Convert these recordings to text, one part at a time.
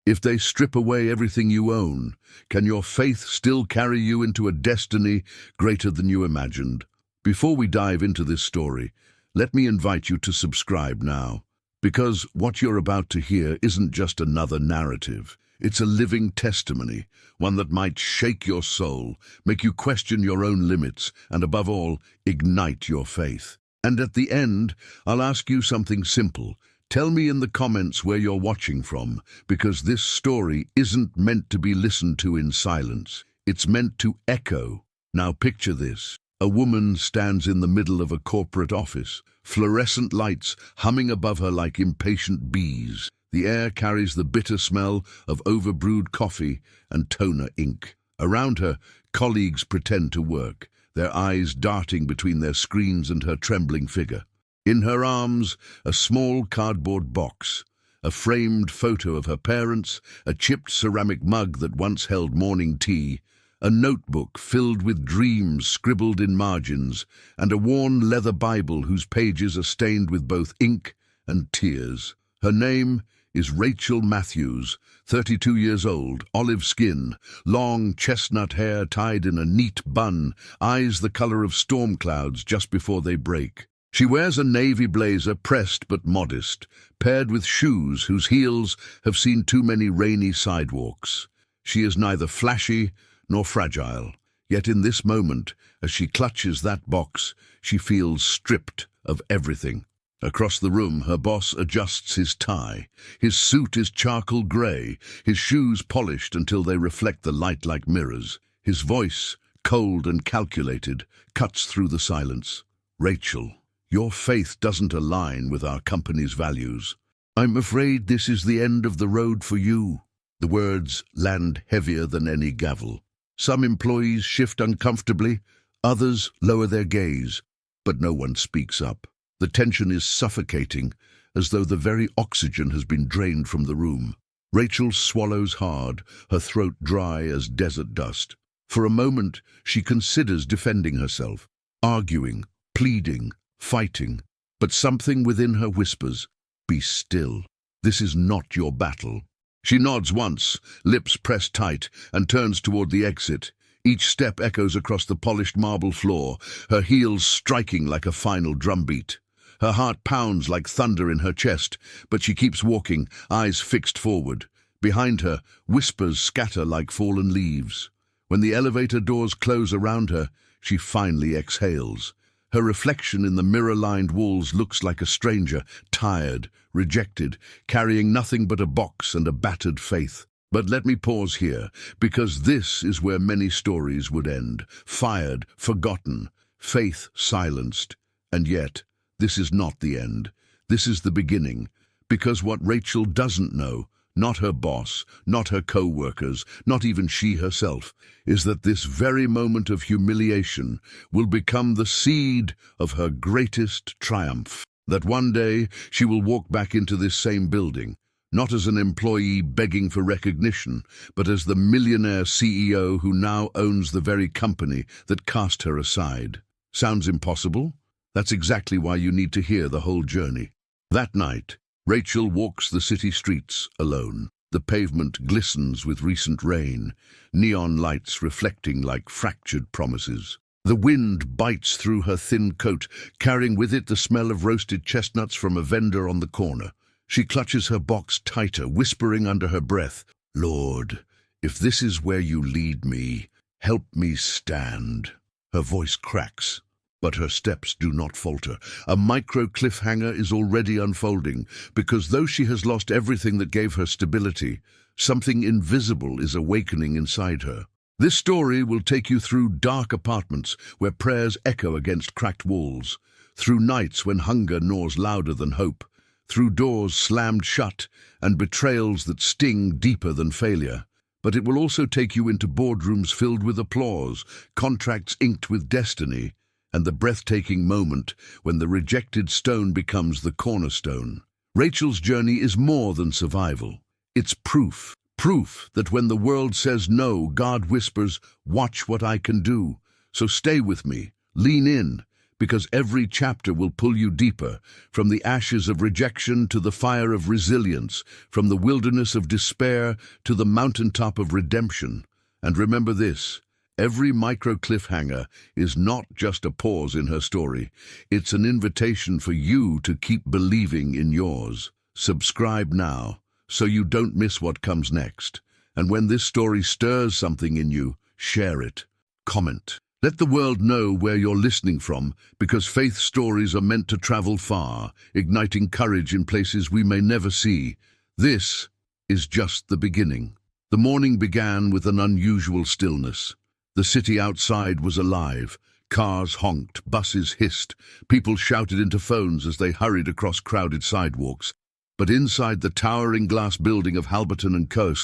If they strip away everything you own, can your faith still carry you into a destiny greater than you imagined? Before we dive into this story, let me invite you to subscribe now, because what you're about to hear isn't just another narrative. It's a living testimony, one that might shake your soul, make you question your own limits, and above all, ignite your faith. And at the end, I'll ask you something simple. Tell me in the comments where you're watching from, because this story isn't meant to be listened to in silence. It's meant to echo. Now picture this. A woman stands in the middle of a corporate office, fluorescent lights humming above her like impatient bees. The air carries the bitter smell of overbrewed coffee and toner ink. Around her, colleagues pretend to work, their eyes darting between their screens and her trembling figure. In her arms, a small cardboard box, a framed photo of her parents, a chipped ceramic mug that once held morning tea, a notebook filled with dreams scribbled in margins, and a worn leather Bible whose pages are stained with both ink and tears. Her name is Rachel Matthews, 32 years old, olive skin, long chestnut hair tied in a neat bun, eyes the color of storm clouds just before they break. She wears a navy blazer, pressed but modest, paired with shoes whose heels have seen too many rainy sidewalks. She is neither flashy nor fragile, yet in this moment, as she clutches that box, she feels stripped of everything. Across the room, her boss adjusts his tie. His suit is charcoal gray, his shoes polished until they reflect the light like mirrors. His voice, cold and calculated, cuts through the silence. "Rachel, your faith doesn't align with our company's values. I'm afraid this is the end of the road for you." The words land heavier than any gavel. Some employees shift uncomfortably, others lower their gaze, but no one speaks up. The tension is suffocating, as though the very oxygen has been drained from the room. Rachel swallows hard, her throat dry as desert dust. For a moment, she considers defending herself, arguing, pleading, fighting, but something within her whispers, "Be still. This is not your battle." She nods once, lips pressed tight, and turns toward the exit. Each step echoes across the polished marble floor, her heels striking like a final drumbeat. Her heart pounds like thunder in her chest, but she keeps walking, eyes fixed forward. Behind her, whispers scatter like fallen leaves. When the elevator doors close around her, she finally exhales. Her reflection in the mirror-lined walls looks like a stranger, tired, rejected, carrying nothing but a box and a battered faith. But let me pause here, because this is where many stories would end. Fired, forgotten, faith silenced. And yet, this is not the end. This is the beginning. Because what Rachel doesn't know, not her boss, not her co-workers, not even she herself, is that this very moment of humiliation will become the seed of her greatest triumph. That one day she will walk back into this same building, not as an employee begging for recognition, but as the millionaire CEO who now owns the very company that cast her aside. Sounds impossible? That's exactly why you need to hear the whole journey. That night, Rachel walks the city streets alone. The pavement glistens with recent rain, neon lights reflecting like fractured promises. The wind bites through her thin coat, carrying with it the smell of roasted chestnuts from a vendor on the corner. She clutches her box tighter, whispering under her breath, "Lord, if this is where you lead me, help me stand." Her voice cracks, but her steps do not falter. A micro cliffhanger is already unfolding, because though she has lost everything that gave her stability, something invisible is awakening inside her. This story will take you through dark apartments where prayers echo against cracked walls, through nights when hunger gnaws louder than hope, through doors slammed shut and betrayals that sting deeper than failure. But it will also take you into boardrooms filled with applause, contracts inked with destiny, and the breathtaking moment when the rejected stone becomes the cornerstone. Rachel's journey is more than survival. It's proof. Proof that when the world says no, God whispers, "Watch what I can do." So stay with me, lean in, because every chapter will pull you deeper, from the ashes of rejection to the fire of resilience, from the wilderness of despair to the mountaintop of redemption. And remember this, every micro cliffhanger is not just a pause in her story. It's an invitation for you to keep believing in yours. Subscribe now, so you don't miss what comes next. And when this story stirs something in you, share it. Comment. Let the world know where you're listening from, because faith stories are meant to travel far, igniting courage in places we may never see. This is just the beginning. The morning began with an unusual stillness. The city outside was alive. Cars honked, buses hissed, people shouted into phones as they hurried across crowded sidewalks. But inside the towering glass building of Halberton & Co.,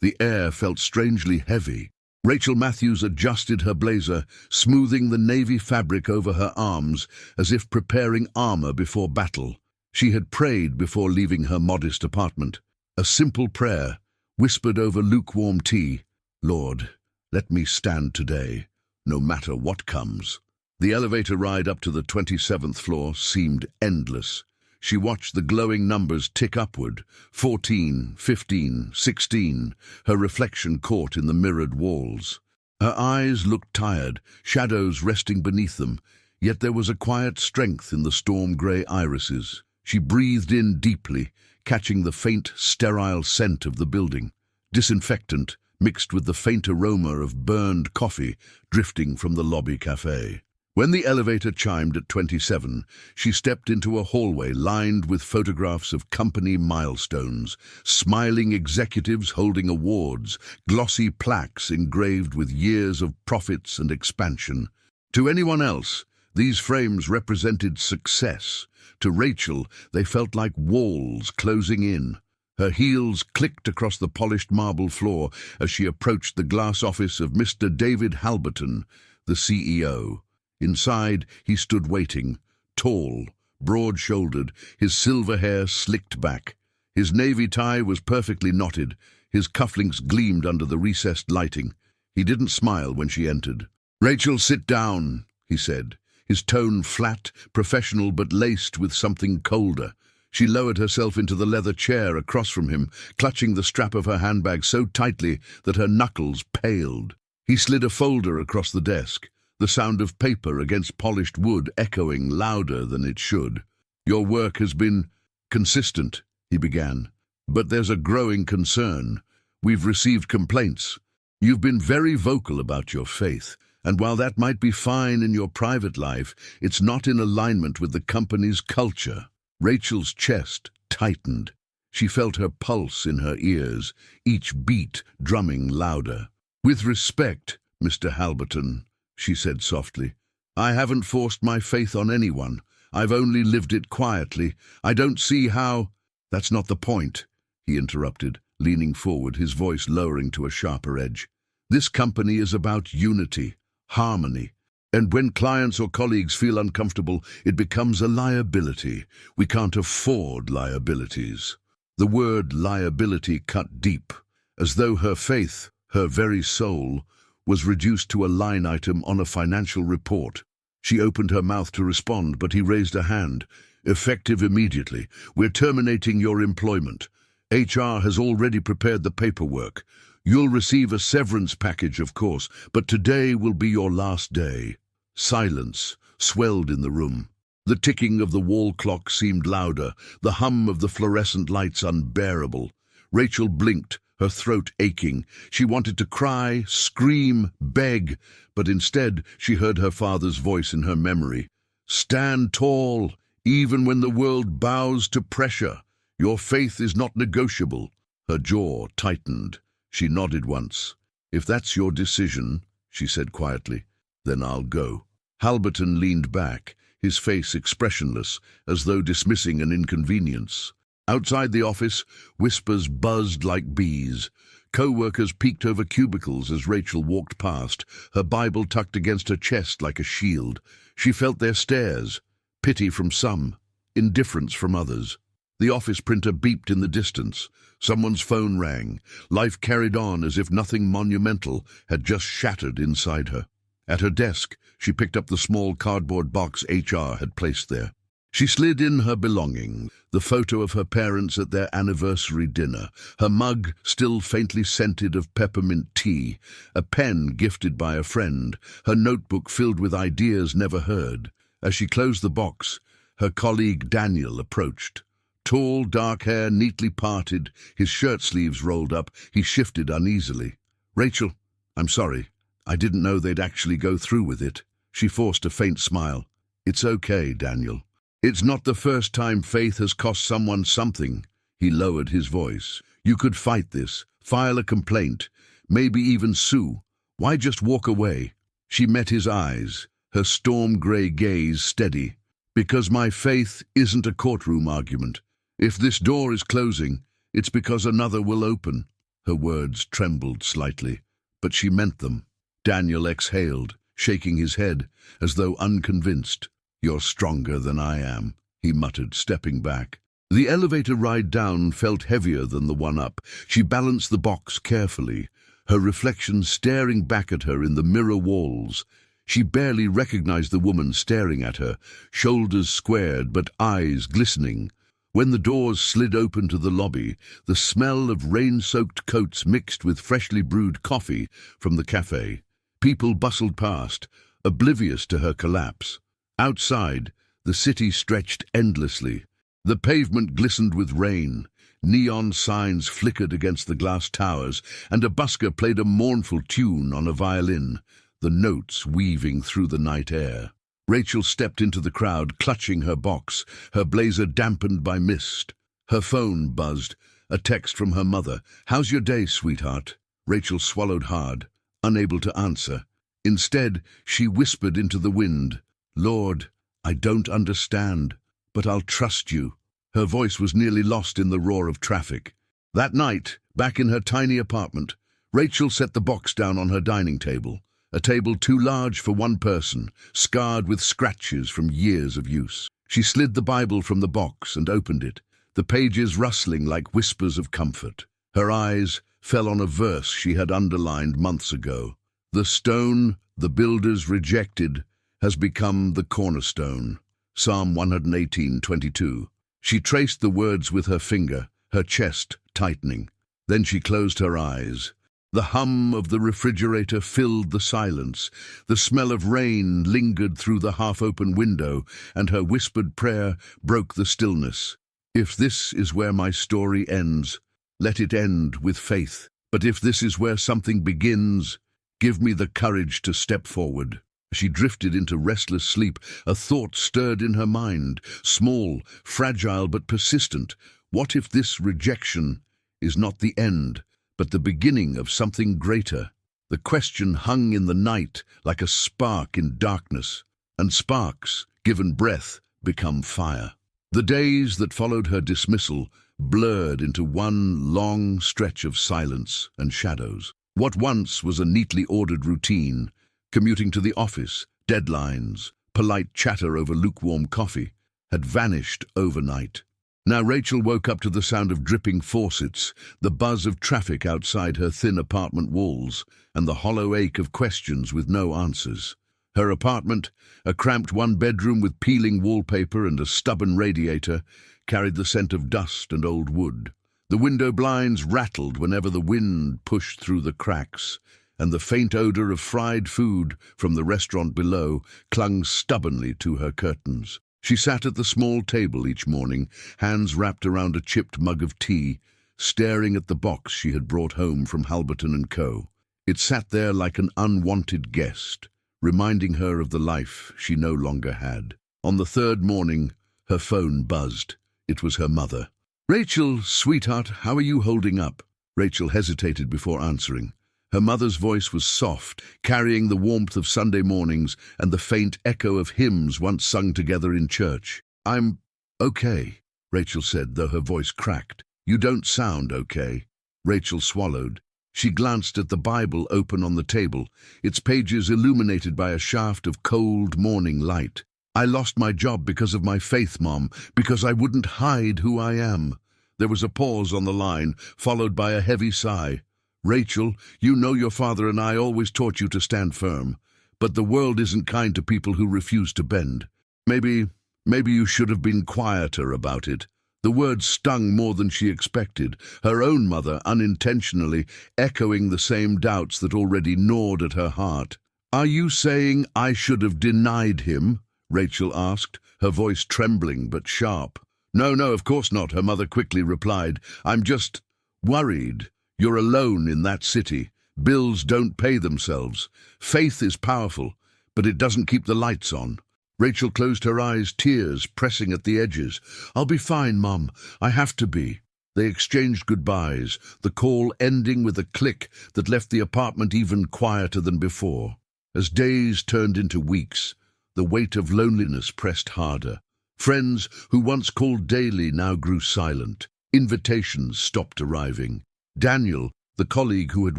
the air felt strangely heavy. Rachel Matthews adjusted her blazer, smoothing the navy fabric over her arms as if preparing armor before battle. She had prayed before leaving her modest apartment. A simple prayer, whispered over lukewarm tea. Lord, let me stand today, no matter what comes. The elevator ride up to the 27th floor seemed endless. She watched the glowing numbers tick upward, 14, 15, 16, her reflection caught in the mirrored walls. Her eyes looked tired, shadows resting beneath them, yet there was a quiet strength in the storm-grey irises. She breathed in deeply, catching the faint, sterile scent of the building. Disinfectant, mixed with the faint aroma of burned coffee drifting from the lobby cafe. When the elevator chimed at 27, she stepped into a hallway lined with photographs of company milestones, smiling executives holding awards, glossy plaques engraved with years of profits and expansion. To anyone else, these frames represented success. To Rachel, they felt like walls closing in. Her heels clicked across the polished marble floor as she approached the glass office of Mr. David Halberton, the CEO. Inside, he stood waiting, tall, broad-shouldered, his silver hair slicked back. His navy tie was perfectly knotted, his cufflinks gleamed under the recessed lighting. He didn't smile when she entered. "Rachel, sit down," he said, his tone flat, professional but laced with something colder. She lowered herself into the leather chair across from him, clutching the strap of her handbag so tightly that her knuckles paled. He slid a folder across the desk, the sound of paper against polished wood echoing louder than it should. "Your work has been consistent," he began, "but there's a growing concern. We've received complaints. You've been very vocal about your faith, and while that might be fine in your private life, it's not in alignment with the company's culture." Rachel's chest tightened. She felt her pulse in her ears, each beat drumming louder. "With respect, Mr. Halberton," she said softly, "I haven't forced my faith on anyone. I've only lived it quietly. I don't see how—" "That's not the point," he interrupted, leaning forward, his voice lowering to a sharper edge. "This company is about unity, harmony. And when clients or colleagues feel uncomfortable, it becomes a liability. We can't afford liabilities." The word liability cut deep, as though her faith, her very soul, was reduced to a line item on a financial report. She opened her mouth to respond, but he raised a hand. "Effective immediately. We're terminating your employment. HR has already prepared the paperwork. You'll receive a severance package, of course, but today will be your last day." Silence swelled in the room. The ticking of the wall clock seemed louder, the hum of the fluorescent lights unbearable. Rachel blinked, her throat aching. She wanted to cry, scream, beg, but instead she heard her father's voice in her memory. "Stand tall, even when the world bows to pressure. Your faith is not negotiable." Her jaw tightened. She nodded once. "If that's your decision," she said quietly, "then I'll go." Halberton leaned back, his face expressionless, as though dismissing an inconvenience. Outside the office, whispers buzzed like bees. Co-workers peeked over cubicles as Rachel walked past, her Bible tucked against her chest like a shield. She felt their stares, pity from some, indifference from others. The office printer beeped in the distance. Someone's phone rang. Life carried on as if nothing monumental had just shattered inside her. At her desk, she picked up the small cardboard box HR had placed there. She slid in her belongings, the photo of her parents at their anniversary dinner, her mug still faintly scented of peppermint tea, a pen gifted by a friend, her notebook filled with ideas never heard. As she closed the box, her colleague Daniel approached. Tall, dark hair neatly parted, his shirt sleeves rolled up, he shifted uneasily. "Rachel, I'm sorry. I didn't know they'd actually go through with it." She forced a faint smile. "It's okay, Daniel. It's not the first time faith has cost someone something." He lowered his voice. "You could fight this, file a complaint, maybe even sue. Why just walk away?" She met his eyes, her storm-grey gaze steady. "Because my faith isn't a courtroom argument. If this door is closing, it's because another will open." Her words trembled slightly, but she meant them. Daniel exhaled, shaking his head, as though unconvinced. "You're stronger than I am," he muttered, stepping back. The elevator ride down felt heavier than the one up. She balanced the box carefully, her reflection staring back at her in the mirror walls. She barely recognized the woman staring at her, shoulders squared but eyes glistening. When the doors slid open to the lobby, the smell of rain-soaked coats mixed with freshly brewed coffee from the cafe. People bustled past, oblivious to her collapse. Outside, the city stretched endlessly. The pavement glistened with rain. Neon signs flickered against the glass towers, and a busker played a mournful tune on a violin, the notes weaving through the night air. Rachel stepped into the crowd, clutching her box, her blazer dampened by mist. Her phone buzzed, a text from her mother. "How's your day, sweetheart?" Rachel swallowed hard, unable to answer. Instead, she whispered into the wind, "Lord, I don't understand, but I'll trust you." Her voice was nearly lost in the roar of traffic. That night, back in her tiny apartment, Rachel set the box down on her dining table, a table too large for one person, scarred with scratches from years of use. She slid the Bible from the box and opened it, the pages rustling like whispers of comfort. Her eyes fell on a verse she had underlined months ago. "The stone the builders rejected has become the cornerstone." Psalm 118:22. She traced the words with her finger, her chest tightening. Then she closed her eyes. The hum of the refrigerator filled the silence. The smell of rain lingered through the half-open window, and her whispered prayer broke the stillness. "If this is where my story ends, let it end with faith. But if this is where something begins, give me the courage to step forward." She drifted into restless sleep. A thought stirred in her mind, small, fragile but persistent. What if this rejection is not the end, but the beginning of something greater? The question hung in the night like a spark in darkness, and sparks, given breath, become fire. The days that followed her dismissal blurred into one long stretch of silence and shadows. What once was a neatly ordered routine, commuting to the office, deadlines, polite chatter over lukewarm coffee, had vanished overnight. Now Rachel woke up to the sound of dripping faucets, the buzz of traffic outside her thin apartment walls, and the hollow ache of questions with no answers. Her apartment, a cramped one-bedroom with peeling wallpaper and a stubborn radiator, carried the scent of dust and old wood. The window blinds rattled whenever the wind pushed through the cracks, and the faint odor of fried food from the restaurant below clung stubbornly to her curtains. She sat at the small table each morning, hands wrapped around a chipped mug of tea, staring at the box she had brought home from Halberton and Co. It sat there like an unwanted guest, reminding her of the life she no longer had. On the third morning, her phone buzzed. It was her mother. "Rachel, sweetheart, how are you holding up?" Rachel hesitated before answering. Her mother's voice was soft, carrying the warmth of Sunday mornings and the faint echo of hymns once sung together in church. "I'm okay," Rachel said, though her voice cracked. "You don't sound okay." Rachel swallowed. She glanced at the Bible open on the table, its pages illuminated by a shaft of cold morning light. "I lost my job because of my faith, Mom, because I wouldn't hide who I am." There was a pause on the line, followed by a heavy sigh. "Rachel, you know your father and I always taught you to stand firm. but the world isn't kind to people who refuse to bend. Maybe you should have been quieter about it. The words stung more than she expected, her own mother unintentionally echoing the same doubts that already gnawed at her heart. "Are you saying I should have denied him?" Rachel asked, her voice trembling but sharp. "No, of course not," her mother quickly replied. "I'm just worried. You're alone in that city. Bills don't pay themselves. Faith is powerful, but it doesn't keep the lights on." Rachel closed her eyes, tears pressing at the edges. "I'll be fine, Mum. I have to be." They exchanged goodbyes, the call ending with a click that left the apartment even quieter than before. As days turned into weeks, the weight of loneliness pressed harder. Friends who once called daily now grew silent. Invitations stopped arriving. Daniel, the colleague who had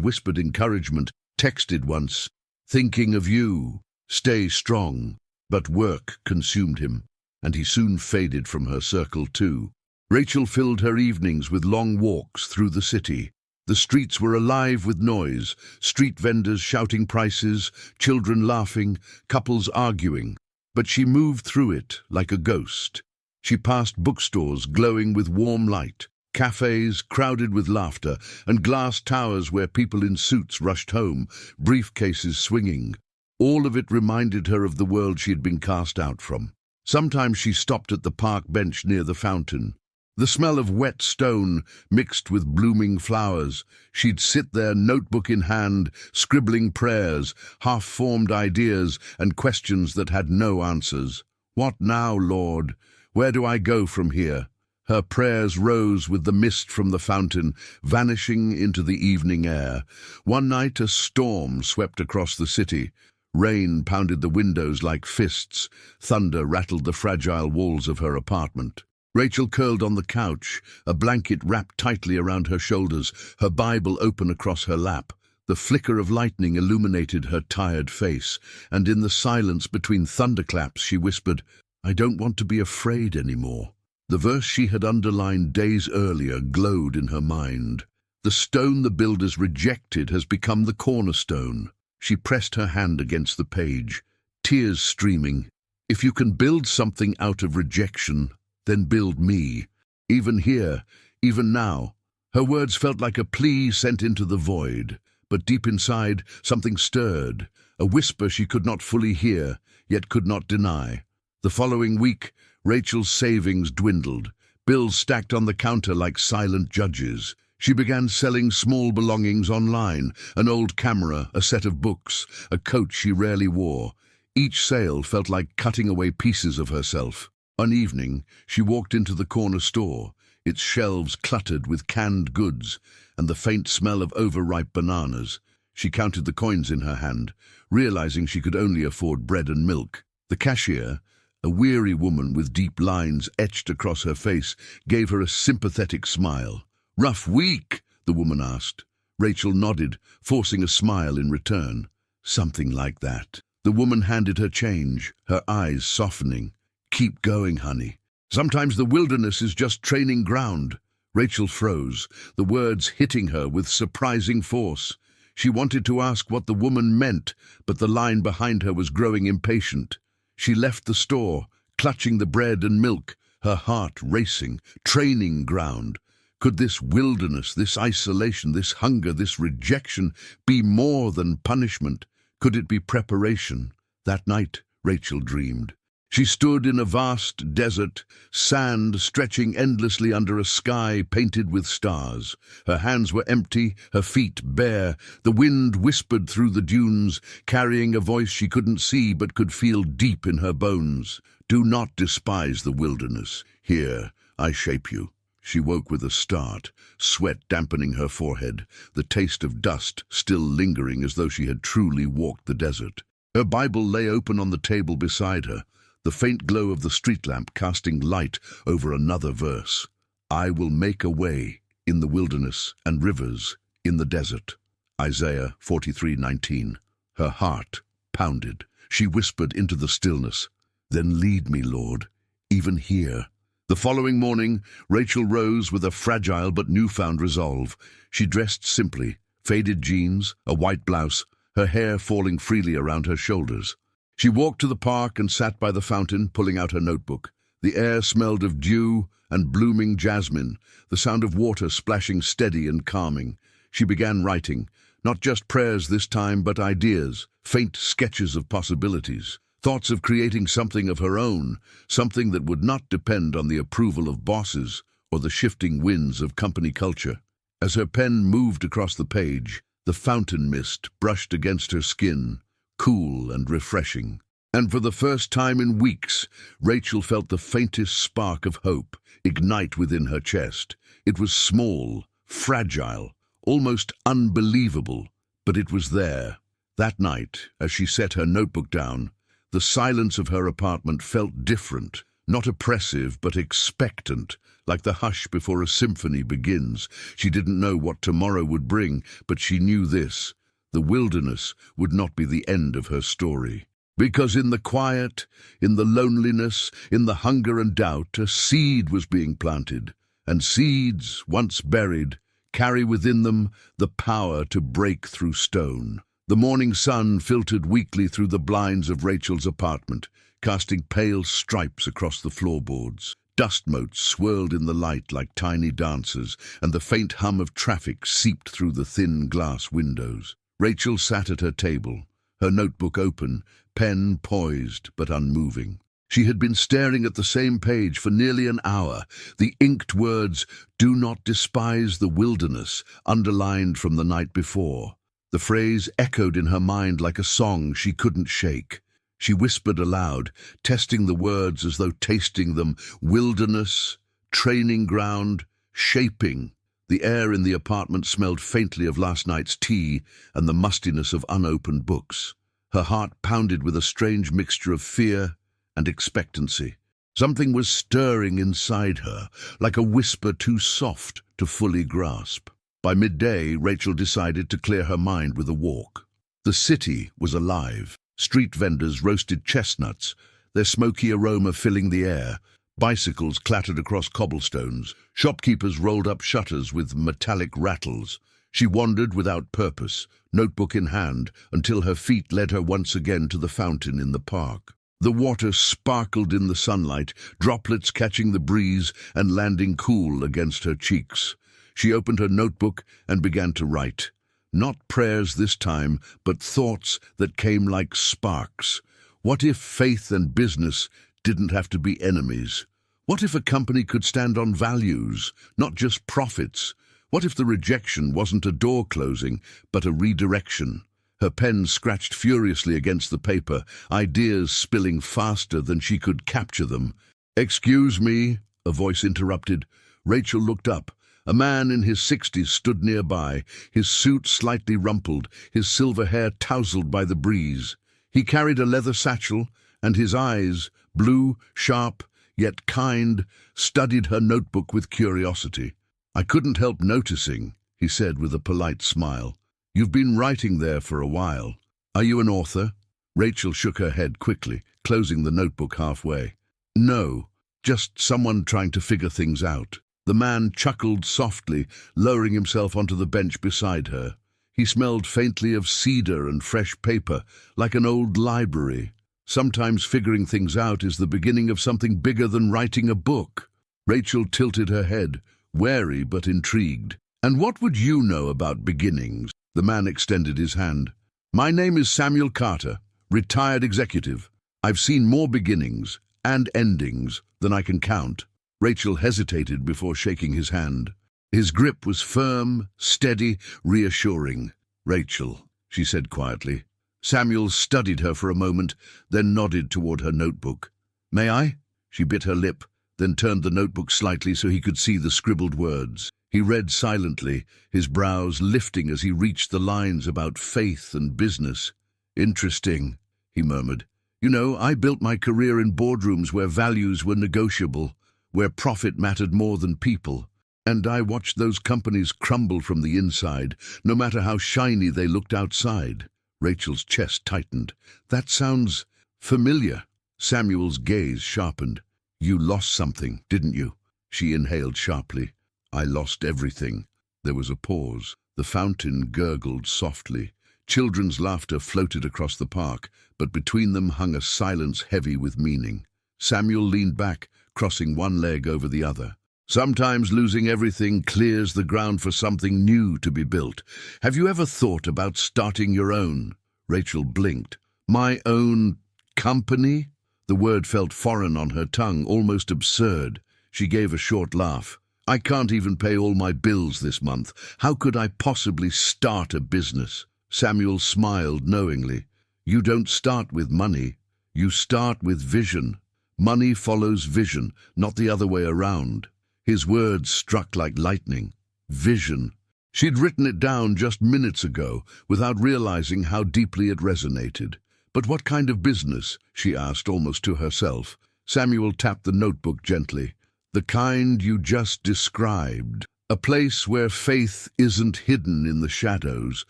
whispered encouragement, texted once, "Thinking of you. Stay strong." But work consumed him, and he soon faded from her circle too. Rachel filled her evenings with long walks through the city. The streets were alive with noise, street vendors shouting prices, children laughing, couples arguing. But she moved through it like a ghost. She passed bookstores glowing with warm light, cafes crowded with laughter, and glass towers where people in suits rushed home, briefcases swinging. All of it reminded her of the world she had been cast out from. Sometimes she stopped at the park bench near the fountain. The smell of wet stone mixed with blooming flowers. She'd sit there, notebook in hand, scribbling prayers, half-formed ideas, and questions that had no answers. "What now, Lord? Where do I go from here?" Her prayers rose with the mist from the fountain, vanishing into the evening air. One night a storm swept across the city. Rain pounded the windows like fists. Thunder rattled the fragile walls of her apartment. Rachel curled on the couch, a blanket wrapped tightly around her shoulders, her Bible open across her lap. The flicker of lightning illuminated her tired face, and in the silence between thunderclaps she whispered, "I don't want to be afraid anymore." The verse she had underlined days earlier glowed in her mind. "The stone the builders rejected has become the cornerstone." She pressed her hand against the page, tears streaming. "If you can build something out of rejection, then build me. Even here, even now." Her words felt like a plea sent into the void, but deep inside something stirred, a whisper she could not fully hear, yet could not deny. The following week, Rachel's savings dwindled, bills stacked on the counter like silent judges. She began selling small belongings online, an old camera, a set of books, a coat she rarely wore. Each sale felt like cutting away pieces of herself. One evening, she walked into the corner store, its shelves cluttered with canned goods and the faint smell of overripe bananas. She counted the coins in her hand, realizing she could only afford bread and milk. The cashier, a weary woman with deep lines etched across her face, gave her a sympathetic smile. "Rough week?" the woman asked. Rachel nodded, forcing a smile in return. "Something like that." The woman handed her change, her eyes softening. "Keep going, honey. Sometimes the wilderness is just training ground." Rachel froze, the words hitting her with surprising force. She wanted to ask what the woman meant, but the line behind her was growing impatient. She left the store, clutching the bread and milk, her heart racing. Training ground. Could this wilderness, this isolation, this hunger, this rejection be more than punishment? Could it be preparation? That night, Rachel dreamed. She stood in a vast desert, sand stretching endlessly under a sky painted with stars. Her hands were empty, her feet bare. The wind whispered through the dunes, carrying a voice she couldn't see but could feel deep in her bones. "Do not despise the wilderness. Here, I shape you." She woke with a start, sweat dampening her forehead, the taste of dust still lingering as though she had truly walked the desert. Her Bible lay open on the table beside her, the faint glow of the street lamp casting light over another verse. "I will make a way in the wilderness and rivers in the desert." Isaiah 43:19. Her heart pounded. She whispered into the stillness, "Then lead me, Lord, even here." The following morning, Rachel rose with a fragile but newfound resolve. She dressed simply, faded jeans, a white blouse, her hair falling freely around her shoulders. She walked to the park and sat by the fountain, pulling out her notebook. The air smelled of dew and blooming jasmine, the sound of water splashing steady and calming. She began writing, not just prayers this time, but ideas, faint sketches of possibilities, thoughts of creating something of her own, something that would not depend on the approval of bosses or the shifting winds of company culture. As her pen moved across the page, the fountain mist brushed against her skin, cool and refreshing. And for the first time in weeks, Rachel felt the faintest spark of hope ignite within her chest. It was small, fragile, almost unbelievable, but it was there. That night, as she set her notebook down, the silence of her apartment felt different, not oppressive but expectant, like the hush before a symphony begins. She didn't know what tomorrow would bring, but she knew this: the wilderness would not be the end of her story. Because in the quiet, in the loneliness, in the hunger and doubt, a seed was being planted, and seeds, once buried, carry within them the power to break through stone. The morning sun filtered weakly through the blinds of Rachel's apartment, casting pale stripes across the floorboards. Dust motes swirled in the light like tiny dancers, and the faint hum of traffic seeped through the thin glass windows. Rachel sat at her table, her notebook open, pen poised but unmoving. She had been staring at the same page for nearly an hour, the inked words, "Do not despise the wilderness," underlined from the night before. The phrase echoed in her mind like a song she couldn't shake. She whispered aloud, testing the words as though tasting them: wilderness, training ground, shaping. The air in the apartment smelled faintly of last night's tea and the mustiness of unopened books. Her heart pounded with a strange mixture of fear and expectancy. Something was stirring inside her, like a whisper too soft to fully grasp. By midday, Rachel decided to clear her mind with a walk. The city was alive. Street vendors roasted chestnuts, their smoky aroma filling the air. Bicycles clattered across cobblestones. Shopkeepers rolled up shutters with metallic rattles. She wandered without purpose, notebook in hand, until her feet led her once again to the fountain in the park. The water sparkled in the sunlight, droplets catching the breeze and landing cool against her cheeks. She opened her notebook and began to write. Not prayers this time, but thoughts that came like sparks. What if faith and business didn't have to be enemies? What if a company could stand on values, not just profits? What if the rejection wasn't a door closing, but a redirection? Her pen scratched furiously against the paper, ideas spilling faster than she could capture them. "Excuse me," a voice interrupted. Rachel looked up. A man in his 60s stood nearby, his suit slightly rumpled, his silver hair tousled by the breeze. He carried a leather satchel, and his eyes, blue, sharp, yet kind, studied her notebook with curiosity. "I couldn't help noticing," he said with a polite smile. "You've been writing there for a while. Are you an author?" Rachel shook her head quickly, closing the notebook halfway. "No, just someone trying to figure things out." The man chuckled softly, lowering himself onto the bench beside her. He smelled faintly of cedar and fresh paper, like an old library. Sometimes figuring things out is the beginning of something bigger than writing a book. Rachel tilted her head, wary but intrigued. "And what would you know about beginnings?" The man extended his hand. "My name is Samuel Carter, retired executive. I've seen more beginnings and endings than I can count." Rachel hesitated before shaking his hand. His grip was firm, steady, reassuring. "Rachel," she said quietly. Samuel studied her for a moment, then nodded toward her notebook. "May I?" She bit her lip, then turned the notebook slightly so he could see the scribbled words. He read silently, his brows lifting as he reached the lines about faith and business. "Interesting," he murmured. "You know, I built my career in boardrooms where values were negotiable, where profit mattered more than people. And I watched those companies crumble from the inside, no matter how shiny they looked outside." Rachel's chest tightened. "That sounds familiar." Samuel's gaze sharpened. "You lost something, didn't you?" She inhaled sharply. "I lost everything." There was a pause. The fountain gurgled softly. Children's laughter floated across the park, but between them hung a silence heavy with meaning. Samuel leaned back, crossing one leg over the other. Sometimes losing everything clears the ground for something new to be built. Have you ever thought about starting your own? Rachel blinked. My own company? The word felt foreign on her tongue, almost absurd. She gave a short laugh. I can't even pay all my bills this month. How could I possibly start a business? Samuel smiled knowingly. You don't start with money. You start with vision. Money follows vision, not the other way around. His words struck like lightning. Vision. She'd written it down just minutes ago, without realizing how deeply it resonated. But what kind of business? She asked, almost to herself. Samuel tapped the notebook gently. The kind you just described. A place where faith isn't hidden in the shadows,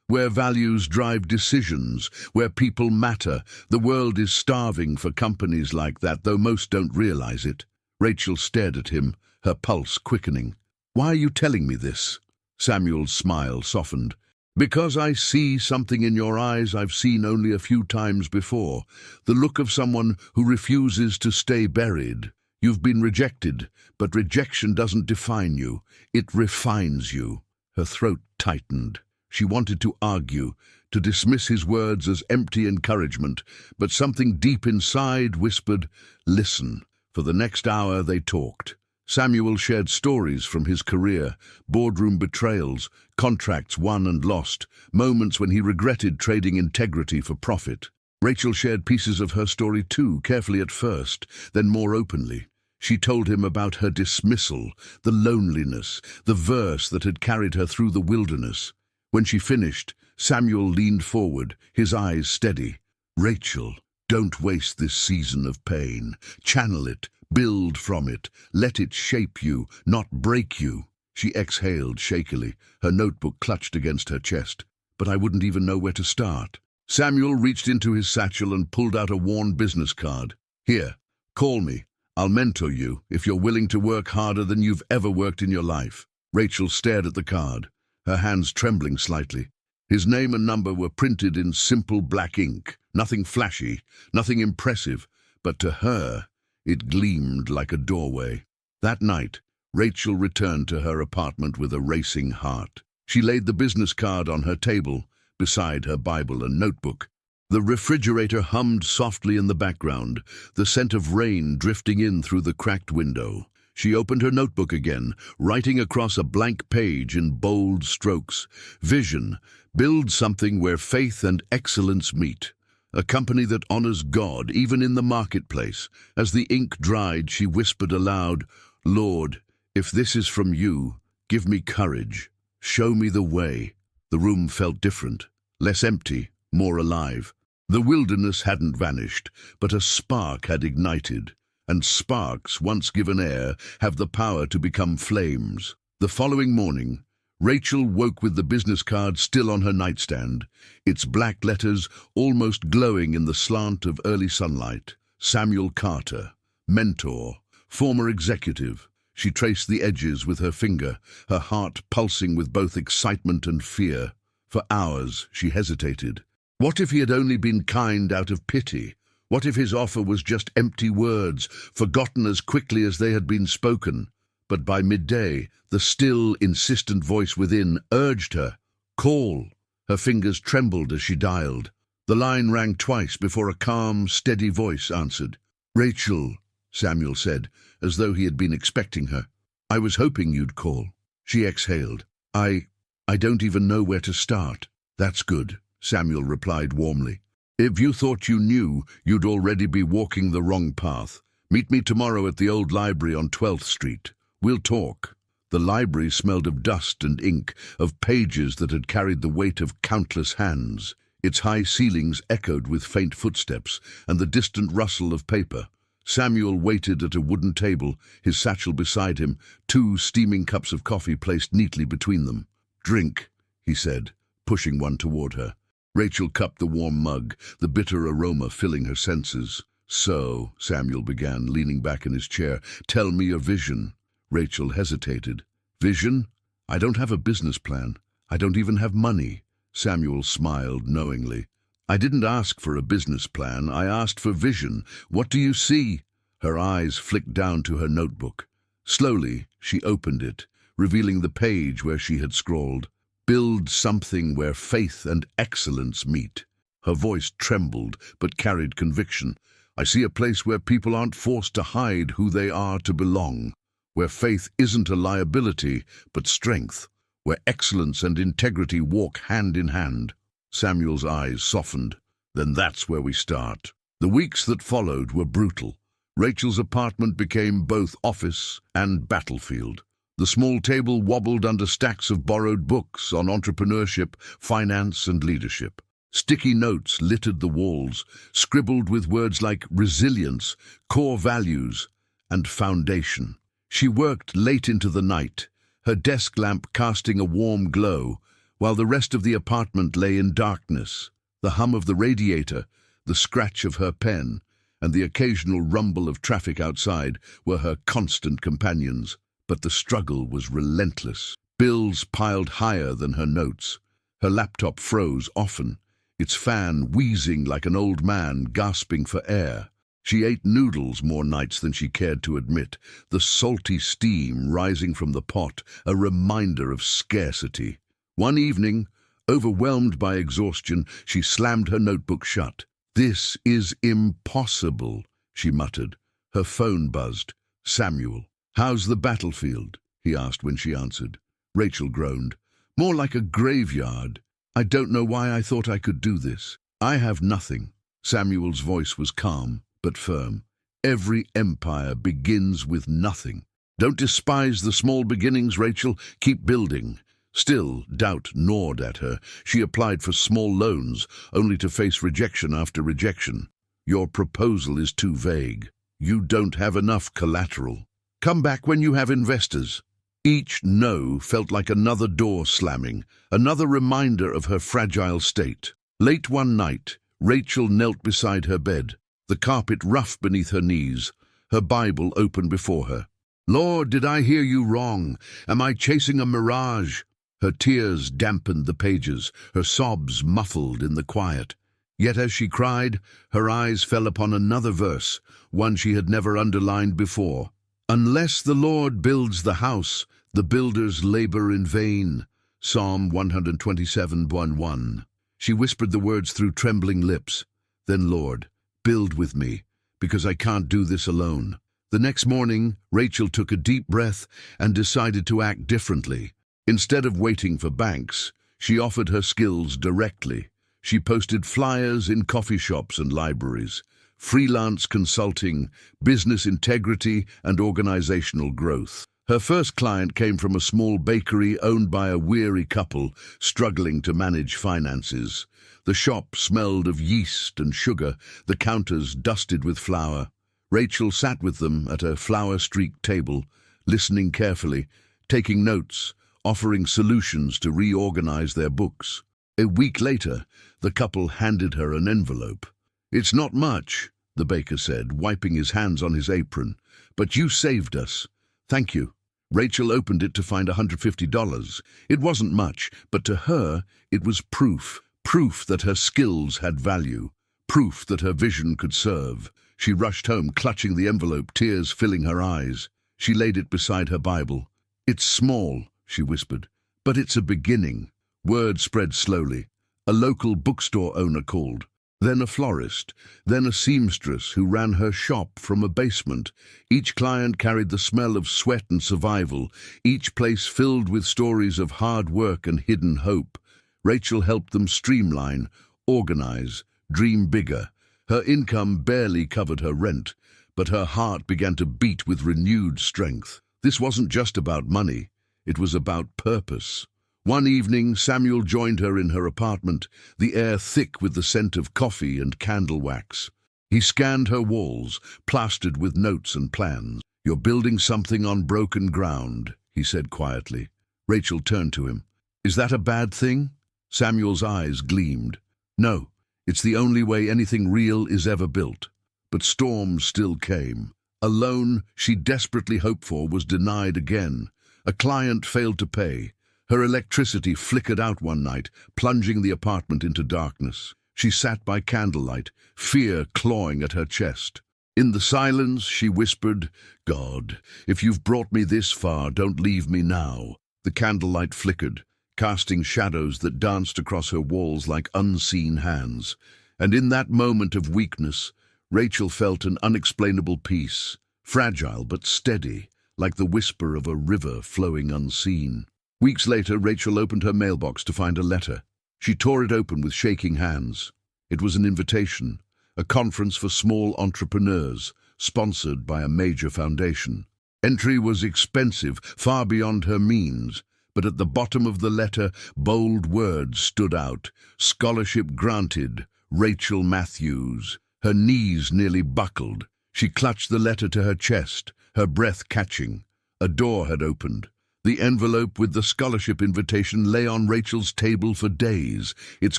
where values drive decisions, where people matter. The world is starving for companies like that, though most don't realize it. Rachel stared at him, her pulse quickening. Why are you telling me this? Samuel's smile softened. Because I see something in your eyes I've seen only a few times before. The look of someone who refuses to stay buried. You've been rejected, but rejection doesn't define you. It refines you. Her throat tightened. She wanted to argue, to dismiss his words as empty encouragement, but something deep inside whispered, listen. For the next hour they talked. Samuel shared stories from his career, boardroom betrayals, contracts won and lost, moments when he regretted trading integrity for profit. Rachel shared pieces of her story too, carefully at first, then more openly. She told him about her dismissal, the loneliness, the verse that had carried her through the wilderness. When she finished, Samuel leaned forward, his eyes steady. Rachel, don't waste this season of pain. Channel it, build from it, let it shape you, not break you. She exhaled shakily, her notebook clutched against her chest. But I wouldn't even know where to start. Samuel reached into his satchel and pulled out a worn business card. Here, call me. I'll mentor you if you're willing to work harder than you've ever worked in your life. Rachel stared at the card, her hands trembling slightly. His name and number were printed in simple black ink, nothing flashy, nothing impressive, but to her, it gleamed like a doorway. That night, Rachel returned to her apartment with a racing heart. She laid the business card on her table, beside her Bible and notebook. The refrigerator hummed softly in the background, the scent of rain drifting in through the cracked window. She opened her notebook again, writing across a blank page in bold strokes. Vision, build something where faith and excellence meet. A company that honors God, even in the marketplace. As the ink dried, she whispered aloud, Lord, if this is from you, give me courage. Show me the way. The room felt different, less empty, more alive. The wilderness hadn't vanished, but a spark had ignited, and sparks, once given air, have the power to become flames. The following morning, Rachel woke with the business card still on her nightstand, its black letters almost glowing in the slant of early sunlight. Samuel Carter, mentor, former executive. She traced the edges with her finger, her heart pulsing with both excitement and fear. For hours, she hesitated. What if he had only been kind out of pity? What if his offer was just empty words, forgotten as quickly as they had been spoken? But by midday, the still, insistent voice within urged her. Call. Her fingers trembled as she dialed. The line rang twice before a calm, steady voice answered. Rachel, Samuel said, as though he had been expecting her. I was hoping you'd call. She exhaled. I don't even know where to start. That's good, Samuel replied warmly. If you thought you knew, you'd already be walking the wrong path. Meet me tomorrow at the old library on 12th Street. We'll talk. The library smelled of dust and ink, of pages that had carried the weight of countless hands. Its high ceilings echoed with faint footsteps and the distant rustle of paper. Samuel waited at a wooden table, his satchel beside him, 2 steaming cups of coffee placed neatly between them. Drink, he said, pushing one toward her. Rachel cupped the warm mug, the bitter aroma filling her senses. So, Samuel began, leaning back in his chair, tell me your vision. Rachel hesitated. Vision? I don't have a business plan. I don't even have money. Samuel smiled knowingly. I didn't ask for a business plan, I asked for vision. What do you see? Her eyes flicked down to her notebook. Slowly, she opened it, revealing the page where she had scrawled, "Build something where faith and excellence meet." Her voice trembled, but carried conviction. I see a place where people aren't forced to hide who they are to belong, where faith isn't a liability, but strength, where excellence and integrity walk hand in hand. Samuel's eyes softened. Then that's where we start. The weeks that followed were brutal. Rachel's apartment became both office and battlefield. The small table wobbled under stacks of borrowed books on entrepreneurship, finance, and leadership. Sticky notes littered the walls, scribbled with words like resilience, core values, and foundation. She worked late into the night, her desk lamp casting a warm glow, while the rest of the apartment lay in darkness. The hum of the radiator, the scratch of her pen, and the occasional rumble of traffic outside were her constant companions. But the struggle was relentless. Bills piled higher than her notes. Her laptop froze often, its fan wheezing like an old man gasping for air. She ate noodles more nights than she cared to admit, the salty steam rising from the pot, a reminder of scarcity. One evening, overwhelmed by exhaustion, she slammed her notebook shut. "This is impossible," she muttered. Her phone buzzed. "Samuel." "How's the battlefield?" he asked when she answered. Rachel groaned. "More like a graveyard. I don't know why I thought I could do this. I have nothing." Samuel's voice was calm, but firm. "Every empire begins with nothing. Don't despise the small beginnings, Rachel. Keep building." Still, doubt gnawed at her. She applied for small loans, only to face rejection after rejection. "Your proposal is too vague. You don't have enough collateral. Come back when you have investors." Each no felt like another door slamming, another reminder of her fragile state. Late one night, Rachel knelt beside her bed, the carpet rough beneath her knees, her Bible open before her. "Lord, did I hear you wrong? Am I chasing a mirage?" Her tears dampened the pages, her sobs muffled in the quiet. Yet as she cried, her eyes fell upon another verse, one she had never underlined before. "Unless the Lord builds the house, the builders labor in vain." Psalm 127:1. She whispered the words through trembling lips. "Then, Lord, build with me, because I can't do this alone." The next morning, Rachel took a deep breath and decided to act differently. Instead of waiting for banks, she offered her skills directly. She posted flyers in coffee shops and libraries, freelance consulting, business integrity, and organizational growth. Her first client came from a small bakery owned by a weary couple struggling to manage finances. The shop smelled of yeast and sugar, the counters dusted with flour. Rachel sat with them at a flour-streaked table, listening carefully, taking notes, offering solutions to reorganize their books. A week later, the couple handed her an envelope. "It's not much," the baker said, wiping his hands on his apron, "but you saved us. Thank you." Rachel opened it to find $150. It wasn't much, but to her, it was proof. Proof that her skills had value. Proof that her vision could serve. She rushed home, clutching the envelope, tears filling her eyes. She laid it beside her Bible. "It's small," she whispered, "but it's a beginning." Word spread slowly. A local bookstore owner called. Then a florist, then a seamstress who ran her shop from a basement. Each client carried the smell of sweat and survival, each place filled with stories of hard work and hidden hope. Rachel helped them streamline, organize, dream bigger. Her income barely covered her rent, but her heart began to beat with renewed strength. This wasn't just about money, it was about purpose. One evening, Samuel joined her in her apartment, the air thick with the scent of coffee and candle wax. He scanned her walls, plastered with notes and plans. "You're building something on broken ground," he said quietly. Rachel turned to him. "Is that a bad thing?" Samuel's eyes gleamed. "No, it's the only way anything real is ever built." But storms still came. A loan she desperately hoped for was denied again. A client failed to pay. Her electricity flickered out one night, plunging the apartment into darkness. She sat by candlelight, fear clawing at her chest. In the silence, she whispered, "God, if you've brought me this far, don't leave me now." The candlelight flickered, casting shadows that danced across her walls like unseen hands. And in that moment of weakness, Rachel felt an unexplainable peace, fragile but steady, like the whisper of a river flowing unseen. Weeks later, Rachel opened her mailbox to find a letter. She tore it open with shaking hands. It was an invitation, a conference for small entrepreneurs, sponsored by a major foundation. Entry was expensive, far beyond her means, but at the bottom of the letter, bold words stood out. Scholarship granted, Rachel Matthews. Her knees nearly buckled. She clutched the letter to her chest, her breath catching. A door had opened. The envelope with the scholarship invitation lay on Rachel's table for days, its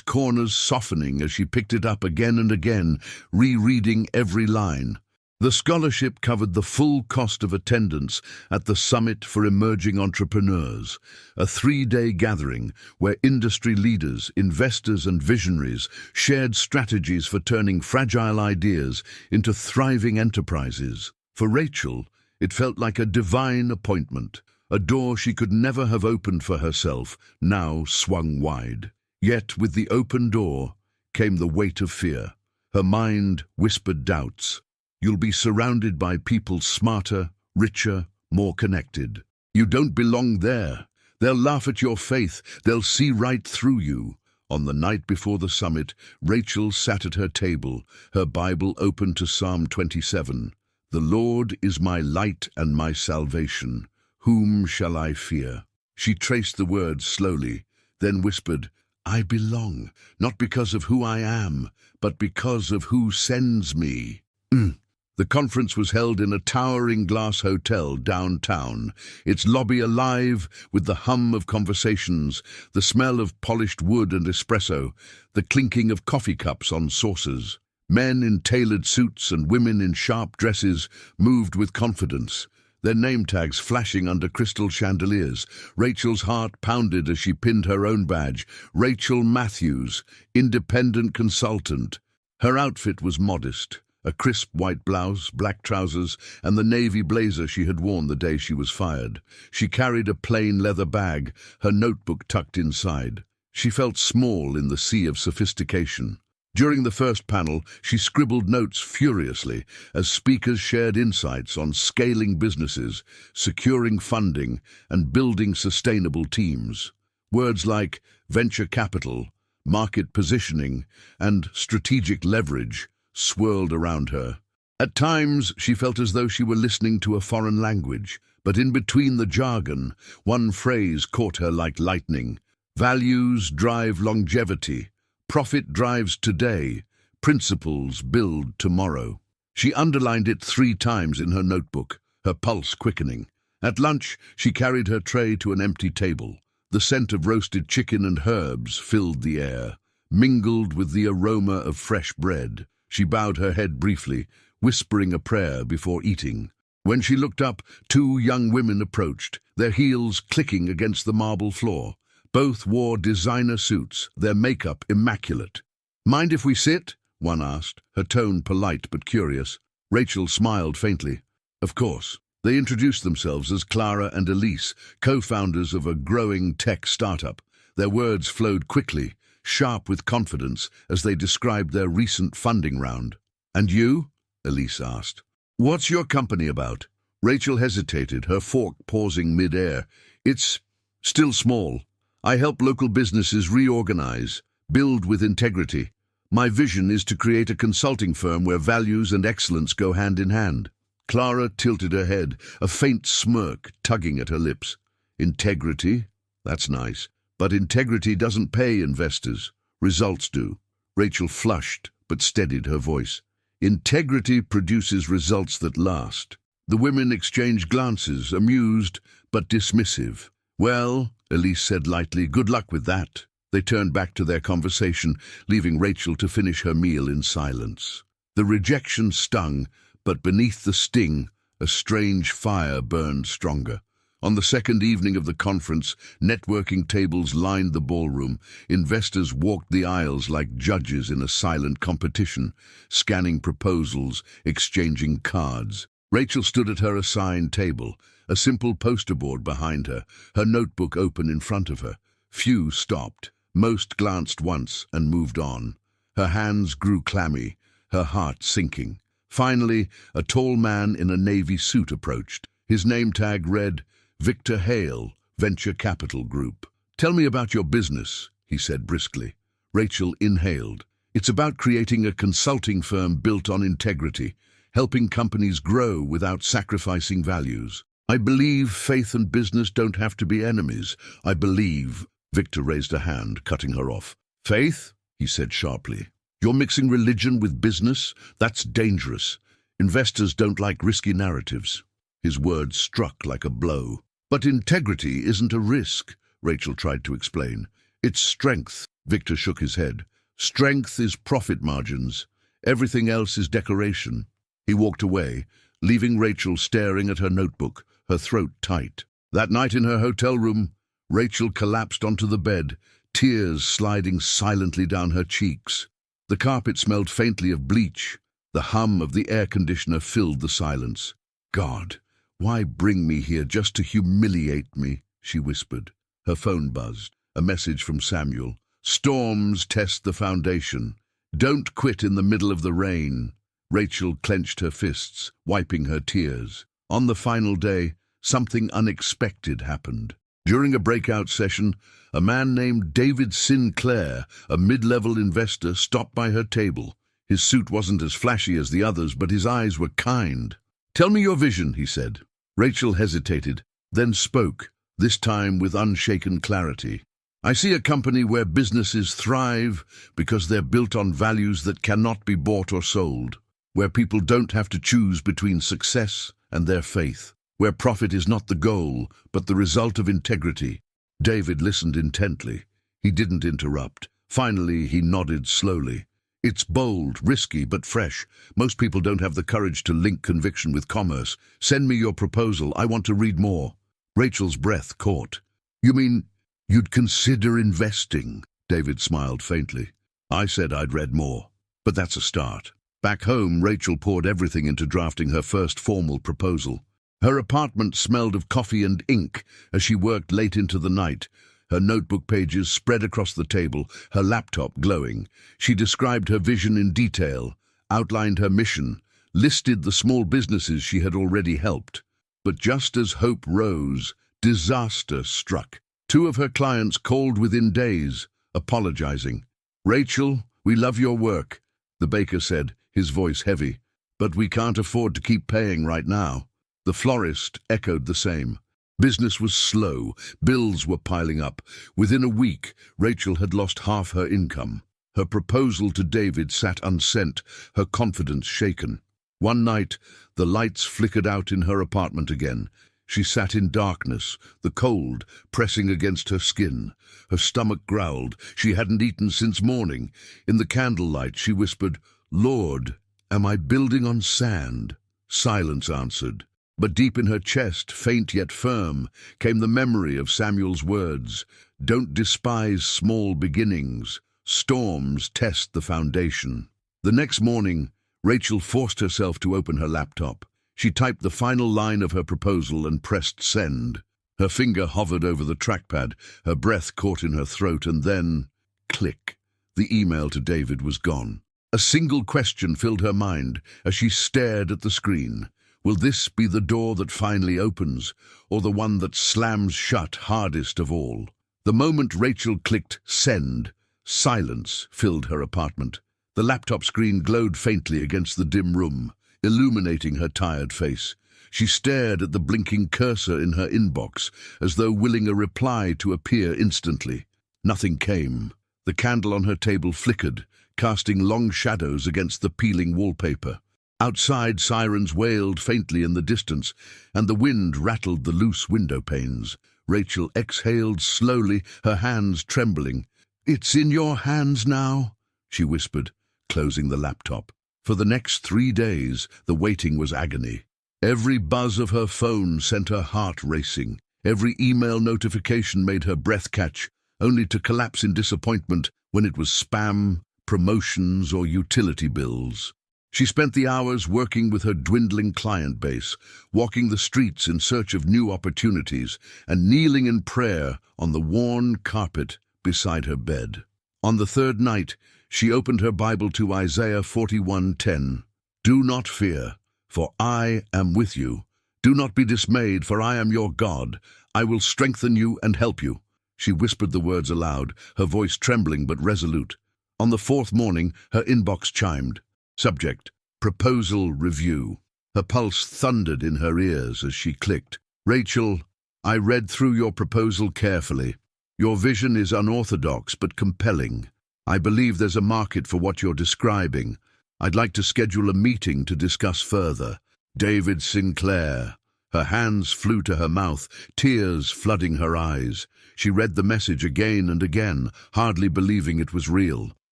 corners softening as she picked it up again and again, rereading every line. The scholarship covered the full cost of attendance at the Summit for Emerging Entrepreneurs, a 3-day gathering where industry leaders, investors and visionaries shared strategies for turning fragile ideas into thriving enterprises. For Rachel, it felt like a divine appointment. A door she could never have opened for herself now swung wide. Yet with the open door came the weight of fear. Her mind whispered doubts. You'll be surrounded by people smarter, richer, more connected. You don't belong there. They'll laugh at your faith. They'll see right through you. On the night before the summit, Rachel sat at her table, her Bible open to Psalm 27. The Lord is my light and my salvation. Whom shall I fear? She traced the words slowly, then whispered, I belong, not because of who I am, but because of who sends me. The conference was held in a towering glass hotel downtown, its lobby alive with the hum of conversations, the smell of polished wood and espresso, the clinking of coffee cups on saucers. Men in tailored suits and women in sharp dresses moved with confidence, their name tags flashing under crystal chandeliers. Rachel's heart pounded as she pinned her own badge. Rachel Matthews, independent consultant. Her outfit was modest, a crisp white blouse, black trousers, and the navy blazer she had worn the day she was fired. She carried a plain leather bag, her notebook tucked inside. She felt small in the sea of sophistication. During the first panel, she scribbled notes furiously as speakers shared insights on scaling businesses, securing funding, and building sustainable teams. Words like venture capital, market positioning, and strategic leverage swirled around her. At times, she felt as though she were listening to a foreign language, but in between the jargon, one phrase caught her like lightning. Values drive longevity. Profit drives today, principles build tomorrow. She underlined it 3 times in her notebook, her pulse quickening. At lunch, she carried her tray to an empty table. The scent of roasted chicken and herbs filled the air, mingled with the aroma of fresh bread. She bowed her head briefly, whispering a prayer before eating. When she looked up, 2 young women approached, their heels clicking against the marble floor. Both wore designer suits, their makeup immaculate. Mind if we sit? One asked, her tone polite but curious. Rachel smiled faintly. Of course. They introduced themselves as Clara and Elise, co-founders of a growing tech startup. Their words flowed quickly, sharp with confidence, as they described their recent funding round. And you? Elise asked. What's your company about? Rachel hesitated, her fork pausing mid-air. It's still small. I help local businesses reorganize, build with integrity. My vision is to create a consulting firm where values and excellence go hand in hand. Clara tilted her head, a faint smirk tugging at her lips. Integrity? That's nice. But integrity doesn't pay investors. Results do. Rachel flushed, but steadied her voice. Integrity produces results that last. The women exchanged glances, amused but dismissive. Well, Elise said lightly, good luck with that. They turned back to their conversation, leaving Rachel to finish her meal in silence. The rejection stung, but beneath the sting, a strange fire burned stronger. On the second evening of the conference, networking tables lined the ballroom. Investors walked the aisles like judges in a silent competition, scanning proposals, exchanging cards. Rachel stood at her assigned table, a simple poster board behind her, her notebook open in front of her. Few stopped. Most glanced once and moved on. Her hands grew clammy, her heart sinking. Finally, a tall man in a navy suit approached. His name tag read, Victor Hale, Venture Capital Group. "Tell me about your business," he said briskly. Rachel inhaled. "It's about creating a consulting firm built on integrity, helping companies grow without sacrificing values. I believe faith and business don't have to be enemies. I believe—" Victor raised a hand, cutting her off. "Faith?" he said sharply. "You're mixing religion with business? That's dangerous. Investors don't like risky narratives." His words struck like a blow. "But integrity isn't a risk," Rachel tried to explain. "It's strength." Victor shook his head. "Strength is profit margins. Everything else is decoration." He walked away, leaving Rachel staring at her notebook, her throat tight. That night in her hotel room, Rachel collapsed onto the bed, tears sliding silently down her cheeks. The carpet smelled faintly of bleach. The hum of the air conditioner filled the silence. "God, why bring me here just to humiliate me?" she whispered. Her phone buzzed. A message from Samuel. "Storms test the foundation. Don't quit in the middle of the rain." Rachel clenched her fists, wiping her tears. On the final day, something unexpected happened. During a breakout session, a man named David Sinclair, a mid-level investor, stopped by her table. His suit wasn't as flashy as the others, but his eyes were kind. "Tell me your vision," he said. Rachel hesitated, then spoke, this time with unshaken clarity. "I see a company where businesses thrive because they're built on values that cannot be bought or sold, where people don't have to choose between success and their faith, where profit is not the goal, but the result of integrity." David listened intently. He didn't interrupt. Finally, he nodded slowly. "It's bold, risky, but fresh. Most people don't have the courage to link conviction with commerce. Send me your proposal. I want to read more." Rachel's breath caught. "You mean you'd consider investing?" David smiled faintly. "I said I'd read more. But that's a start." Back home, Rachel poured everything into drafting her first formal proposal. Her apartment smelled of coffee and ink as she worked late into the night. Her notebook pages spread across the table, her laptop glowing. She described her vision in detail, outlined her mission, listed the small businesses she had already helped. But just as hope rose, disaster struck. Two of her clients called within days, apologizing. "Rachel, we love your work," the baker said, his voice heavy, "but we can't afford to keep paying right now." The florist echoed the same. Business was slow, bills were piling up. Within a week, Rachel had lost half her income. Her proposal to David sat unsent, her confidence shaken. One night, the lights flickered out in her apartment again. She sat in darkness, the cold pressing against her skin. Her stomach growled. She hadn't eaten since morning. In the candlelight, she whispered, "Lord, am I building on sand?" Silence answered. But deep in her chest, faint yet firm, came the memory of Samuel's words. "Don't despise small beginnings. Storms test the foundation." The next morning, Rachel forced herself to open her laptop. She typed the final line of her proposal and pressed send. Her finger hovered over the trackpad, her breath caught in her throat, and then, click, the email to David was gone. A single question filled her mind as she stared at the screen. Will this be the door that finally opens, or the one that slams shut hardest of all? The moment Rachel clicked send, silence filled her apartment. The laptop screen glowed faintly against the dim room, illuminating her tired face. She stared at the blinking cursor in her inbox, as though willing a reply to appear instantly. Nothing came. The candle on her table flickered, casting long shadows against the peeling wallpaper. Outside, sirens wailed faintly in the distance, and the wind rattled the loose window panes. Rachel exhaled slowly, her hands trembling. "It's in your hands now," she whispered, closing the laptop. For the next 3 days, the waiting was agony. Every buzz of her phone sent her heart racing. Every email notification made her breath catch, only to collapse in disappointment when it was spam, promotions, or utility bills. She spent the hours working with her dwindling client base, walking the streets in search of new opportunities, and kneeling in prayer on the worn carpet beside her bed. On the third night, she opened her Bible to Isaiah 41:10. "Do not fear, for I am with you. Do not be dismayed, for I am your God. I will strengthen you and help you." She whispered the words aloud, her voice trembling but resolute. On the fourth morning, her inbox chimed. Subject: Proposal Review. Her pulse thundered in her ears as she clicked. "Rachel, I read through your proposal carefully. Your vision is unorthodox but compelling. I believe there's a market for what you're describing. I'd like to schedule a meeting to discuss further." David Sinclair. Her hands flew to her mouth, tears flooding her eyes. She read the message again and again, hardly believing it was real.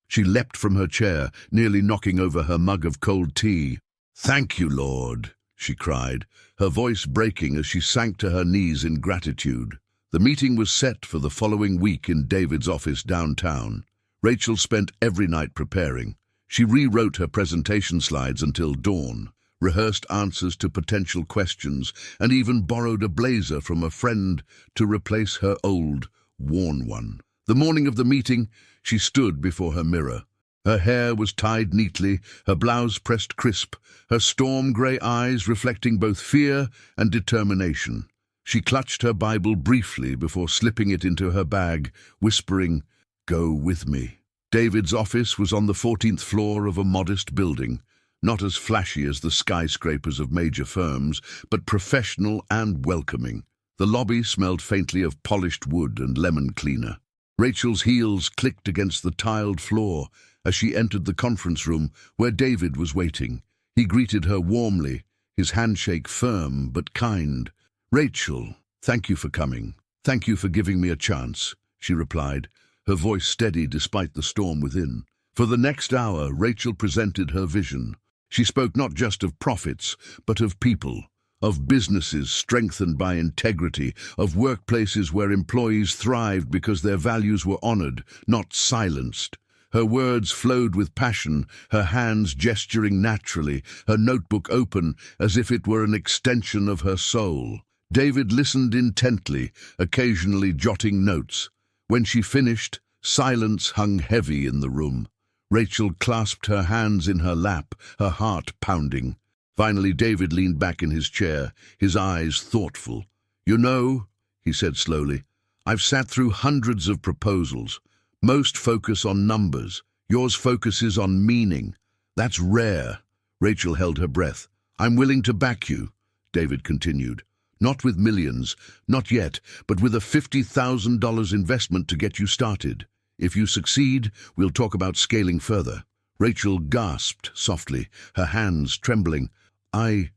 She leapt from her chair, nearly knocking over her mug of cold tea. "Thank you, Lord," she cried, her voice breaking as she sank to her knees in gratitude. The meeting was set for the following week in David's office downtown. Rachel spent every night preparing. She rewrote her presentation slides until dawn, rehearsed answers to potential questions, and even borrowed a blazer from a friend to replace her old, worn one. The morning of the meeting, she stood before her mirror. Her hair was tied neatly, her blouse pressed crisp, her storm-grey eyes reflecting both fear and determination. She clutched her Bible briefly before slipping it into her bag, whispering, "Go with me." David's office was on the 14th floor of a modest building, not as flashy as the skyscrapers of major firms, but professional and welcoming. The lobby smelled faintly of polished wood and lemon cleaner. Rachel's heels clicked against the tiled floor as she entered the conference room where David was waiting. He greeted her warmly, his handshake firm but kind. "Rachel, thank you for coming. Thank you for giving me a chance," she replied, her voice steady despite the storm within. For the next hour, Rachel presented her vision. She spoke not just of profits, but of people, of businesses strengthened by integrity, of workplaces where employees thrived because their values were honored, not silenced. Her words flowed with passion, her hands gesturing naturally, her notebook open as if it were an extension of her soul. David listened intently, occasionally jotting notes. When she finished, silence hung heavy in the room. Rachel clasped her hands in her lap, her heart pounding. Finally, David leaned back in his chair, his eyes thoughtful. "You know," he said slowly, "I've sat through hundreds of proposals. Most focus on numbers. Yours focuses on meaning. That's rare." Rachel held her breath. "I'm willing to back you," David continued. "Not with millions, not yet, but with a $50,000 investment to get you started. If you succeed, we'll talk about scaling further." Rachel gasped softly, her hands trembling. I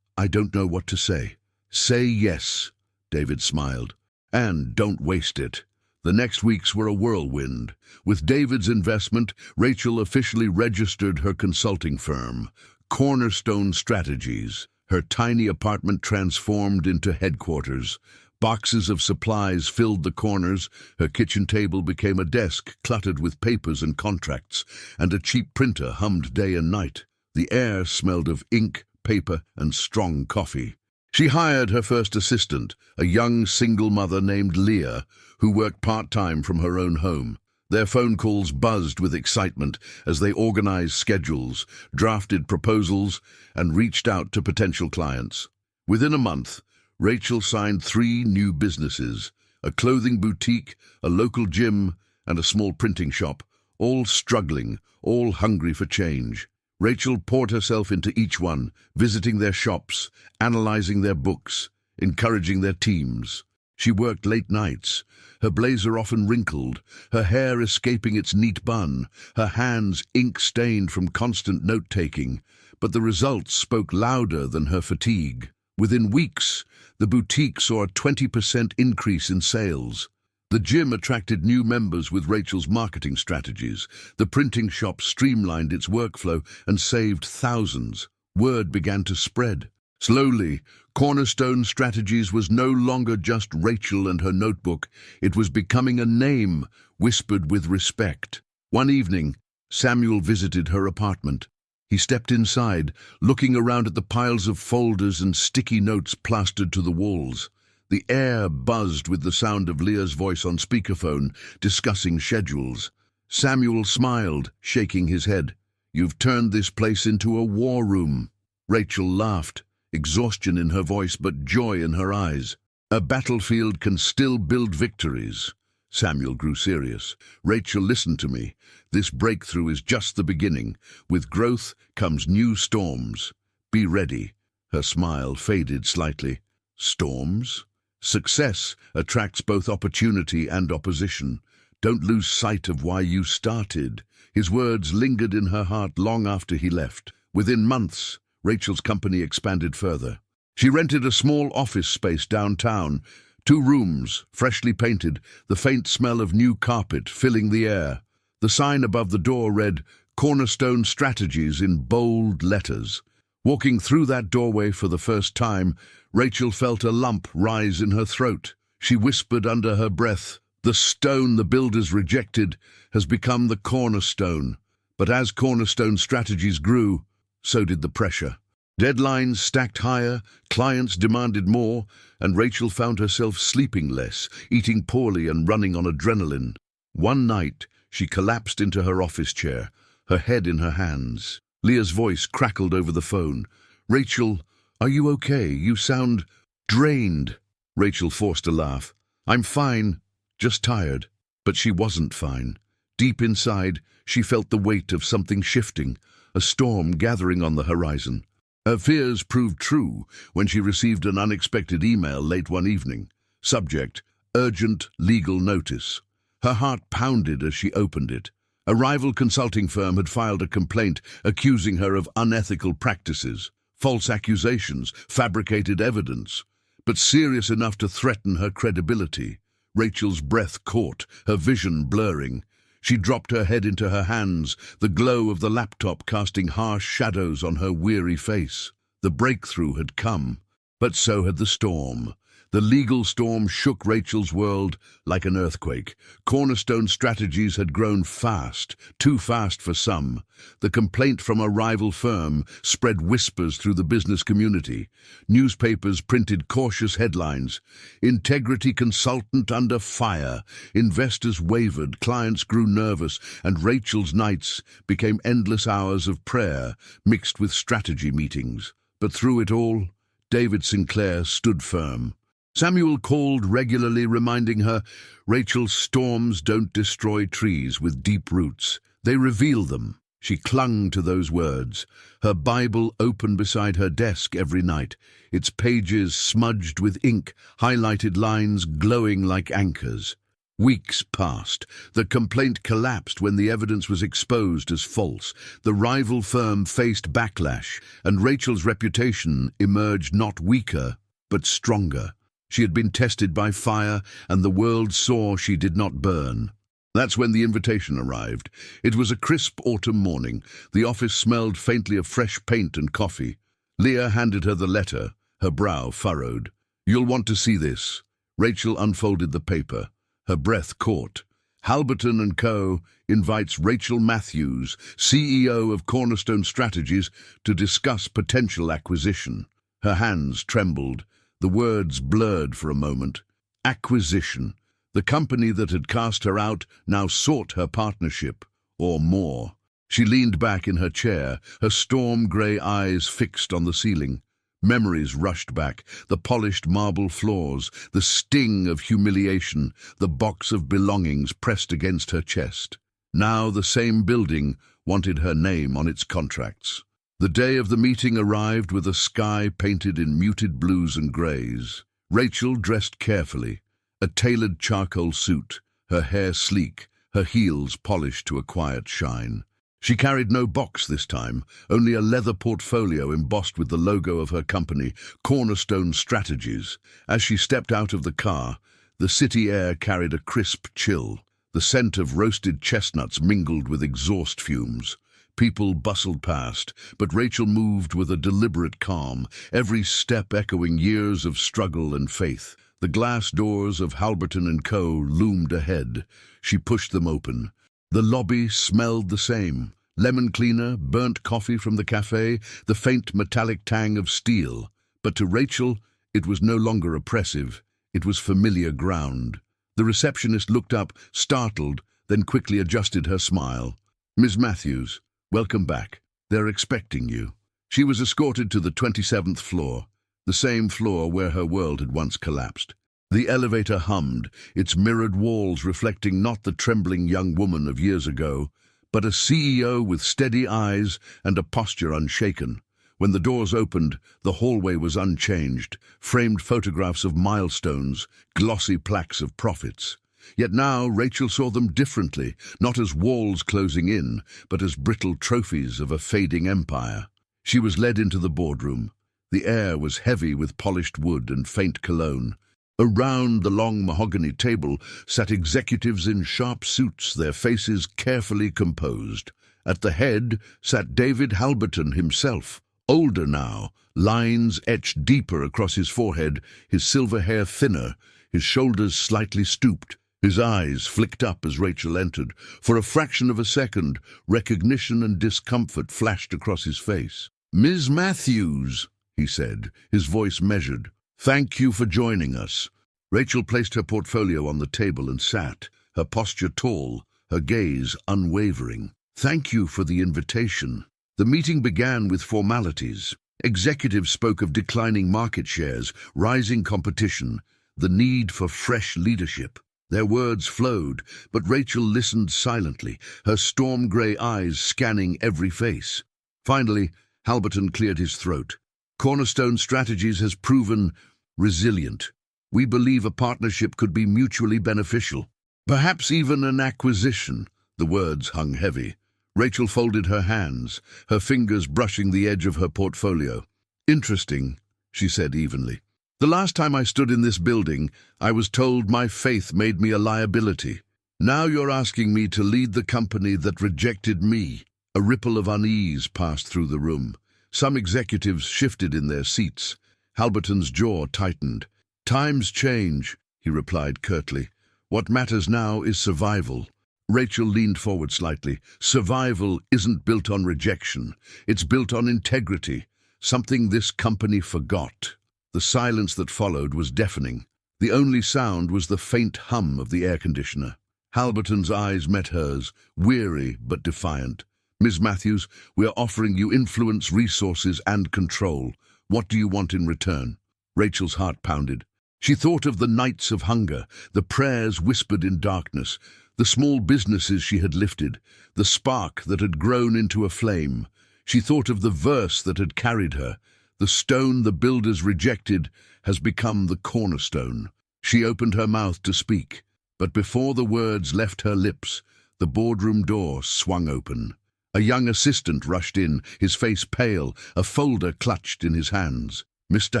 don't know what to say." "Say yes," David smiled. "And don't waste it." The next weeks were a whirlwind. With David's investment, Rachel officially registered her consulting firm, Cornerstone Strategies. Her tiny apartment transformed into headquarters. Boxes of supplies filled the corners, her kitchen table became a desk cluttered with papers and contracts, and a cheap printer hummed day and night. The air smelled of ink, paper, and strong coffee. She hired her first assistant, a young single mother named Leah, who worked part-time from her own home. Their phone calls buzzed with excitement as they organized schedules, drafted proposals, and reached out to potential clients. Within a month, Rachel signed 3 new businesses, a clothing boutique, a local gym, and a small printing shop, all struggling, all hungry for change. Rachel poured herself into each one, visiting their shops, analyzing their books, encouraging their teams. She worked late nights, her blazer often wrinkled, her hair escaping its neat bun, her hands ink-stained from constant note-taking, but the results spoke louder than her fatigue. Within weeks, the boutique saw a 20% increase in sales. The gym attracted new members with Rachel's marketing strategies. The printing shop streamlined its workflow and saved thousands. Word began to spread. Slowly, Cornerstone Strategies was no longer just Rachel and her notebook. It was becoming a name, whispered with respect. One evening, Samuel visited her apartment. He stepped inside, looking around at the piles of folders and sticky notes plastered to the walls. The air buzzed with the sound of Leah's voice on speakerphone, discussing schedules. Samuel smiled, shaking his head. "You've turned this place into a war room." Rachel laughed, exhaustion in her voice but joy in her eyes. "A battlefield can still build victories." Samuel grew serious. "Rachel, listen to me. This breakthrough is just the beginning. With growth comes new storms. Be ready." Her smile faded slightly. "Storms?" "Success attracts both opportunity and opposition. Don't lose sight of why you started." His words lingered in her heart long after he left. Within months, Rachel's company expanded further. She rented a small office space downtown, 2 rooms, freshly painted, the faint smell of new carpet filling the air. The sign above the door read, "Cornerstone Strategies," in bold letters. Walking through that doorway for the first time, Rachel felt a lump rise in her throat. She whispered under her breath, "The stone the builders rejected has become the cornerstone." But as Cornerstone Strategies grew, so did the pressure. Deadlines stacked higher, clients demanded more, and Rachel found herself sleeping less, eating poorly and running on adrenaline. One night, she collapsed into her office chair, her head in her hands. Leah's voice crackled over the phone. "Rachel, are you okay? You sound drained." Rachel forced a laugh. "I'm fine, just tired." But she wasn't fine. Deep inside, she felt the weight of something shifting, a storm gathering on the horizon. Her fears proved true when she received an unexpected email late one evening. Subject, "Urgent legal notice." Her heart pounded as she opened it. A rival consulting firm had filed a complaint accusing her of unethical practices, false accusations, fabricated evidence, but serious enough to threaten her credibility. Rachel's breath caught, her vision blurring. She dropped her head into her hands, the glow of the laptop casting harsh shadows on her weary face. The breakthrough had come, but so had the storm. The legal storm shook Rachel's world like an earthquake. Cornerstone Strategies had grown fast, too fast for some. The complaint from a rival firm spread whispers through the business community. Newspapers printed cautious headlines. "Integrity consultant under fire." Investors wavered, clients grew nervous, and Rachel's nights became endless hours of prayer mixed with strategy meetings. But through it all, David Sinclair stood firm. Samuel called regularly, reminding her, "Rachel's storms don't destroy trees with deep roots. They reveal them." She clung to those words, her Bible open beside her desk every night, its pages smudged with ink, highlighted lines glowing like anchors. Weeks passed. The complaint collapsed when the evidence was exposed as false. The rival firm faced backlash, and Rachel's reputation emerged not weaker, but stronger. She had been tested by fire, and the world saw she did not burn. That's when the invitation arrived. It was a crisp autumn morning. The office smelled faintly of fresh paint and coffee. Leah handed her the letter, her brow furrowed. "You'll want to see this." Rachel unfolded the paper. Her breath caught. Halberton and Co. invites Rachel Matthews, CEO of Cornerstone Strategies, to discuss potential acquisition. Her hands trembled. The words blurred for a moment. Acquisition. The company that had cast her out now sought her partnership, or more. She leaned back in her chair, her storm-grey eyes fixed on the ceiling. Memories rushed back, the polished marble floors, the sting of humiliation, the box of belongings pressed against her chest. Now the same building wanted her name on its contracts. The day of the meeting arrived with a sky painted in muted blues and greys. Rachel dressed carefully, a tailored charcoal suit, her hair sleek, her heels polished to a quiet shine. She carried no box this time, only a leather portfolio embossed with the logo of her company, Cornerstone Strategies. As she stepped out of the car, the city air carried a crisp chill. The scent of roasted chestnuts mingled with exhaust fumes. People bustled past, but Rachel moved with a deliberate calm, every step echoing years of struggle and faith. The glass doors of Halberton & Co. loomed ahead. She pushed them open. The lobby smelled the same. Lemon cleaner, burnt coffee from the cafe, the faint metallic tang of steel. But to Rachel, it was no longer oppressive. It was familiar ground. The receptionist looked up, startled, then quickly adjusted her smile. "Miss Matthews, welcome back. They're expecting you." She was escorted to the 27th floor, the same floor where her world had once collapsed. The elevator hummed, its mirrored walls reflecting not the trembling young woman of years ago, but a CEO with steady eyes and a posture unshaken. When the doors opened, the hallway was unchanged, framed photographs of milestones, glossy plaques of profits. Yet now Rachel saw them differently, not as walls closing in, but as brittle trophies of a fading empire. She was led into the boardroom. The air was heavy with polished wood and faint cologne. Around the long mahogany table sat executives in sharp suits, their faces carefully composed. At the head sat David Halberton himself, older now, lines etched deeper across his forehead, his silver hair thinner, his shoulders slightly stooped. His eyes flicked up as Rachel entered. For a fraction of a second, recognition and discomfort flashed across his face. "Ms. Matthews," he said, his voice measured. "Thank you for joining us." Rachel placed her portfolio on the table and sat, her posture tall, her gaze unwavering. "Thank you for the invitation." The meeting began with formalities. Executives spoke of declining market shares, rising competition, the need for fresh leadership. Their words flowed, but Rachel listened silently, her storm-grey eyes scanning every face. Finally, Halberton cleared his throat. "Cornerstone Strategies has proven resilient. We believe a partnership could be mutually beneficial. Perhaps even an acquisition." The words hung heavy. Rachel folded her hands, her fingers brushing the edge of her portfolio. "Interesting," she said evenly. "The last time I stood in this building, I was told my faith made me a liability. Now you're asking me to lead the company that rejected me." A ripple of unease passed through the room. Some executives shifted in their seats. Halberton's jaw tightened. "Times change," he replied curtly. "What matters now is survival." Rachel leaned forward slightly. "Survival isn't built on rejection. It's built on integrity, something this company forgot." The silence that followed was deafening. The only sound was the faint hum of the air conditioner. Halberton's eyes met hers, weary but defiant. "Ms. Matthews, we're offering you influence, resources, and control. What do you want in return?" Rachel's heart pounded. She thought of the nights of hunger, the prayers whispered in darkness, the small businesses she had lifted, the spark that had grown into a flame. She thought of the verse that had carried her. "The stone the builders rejected has become the cornerstone." She opened her mouth to speak, but before the words left her lips, the boardroom door swung open. A young assistant rushed in, his face pale, a folder clutched in his hands. "Mr.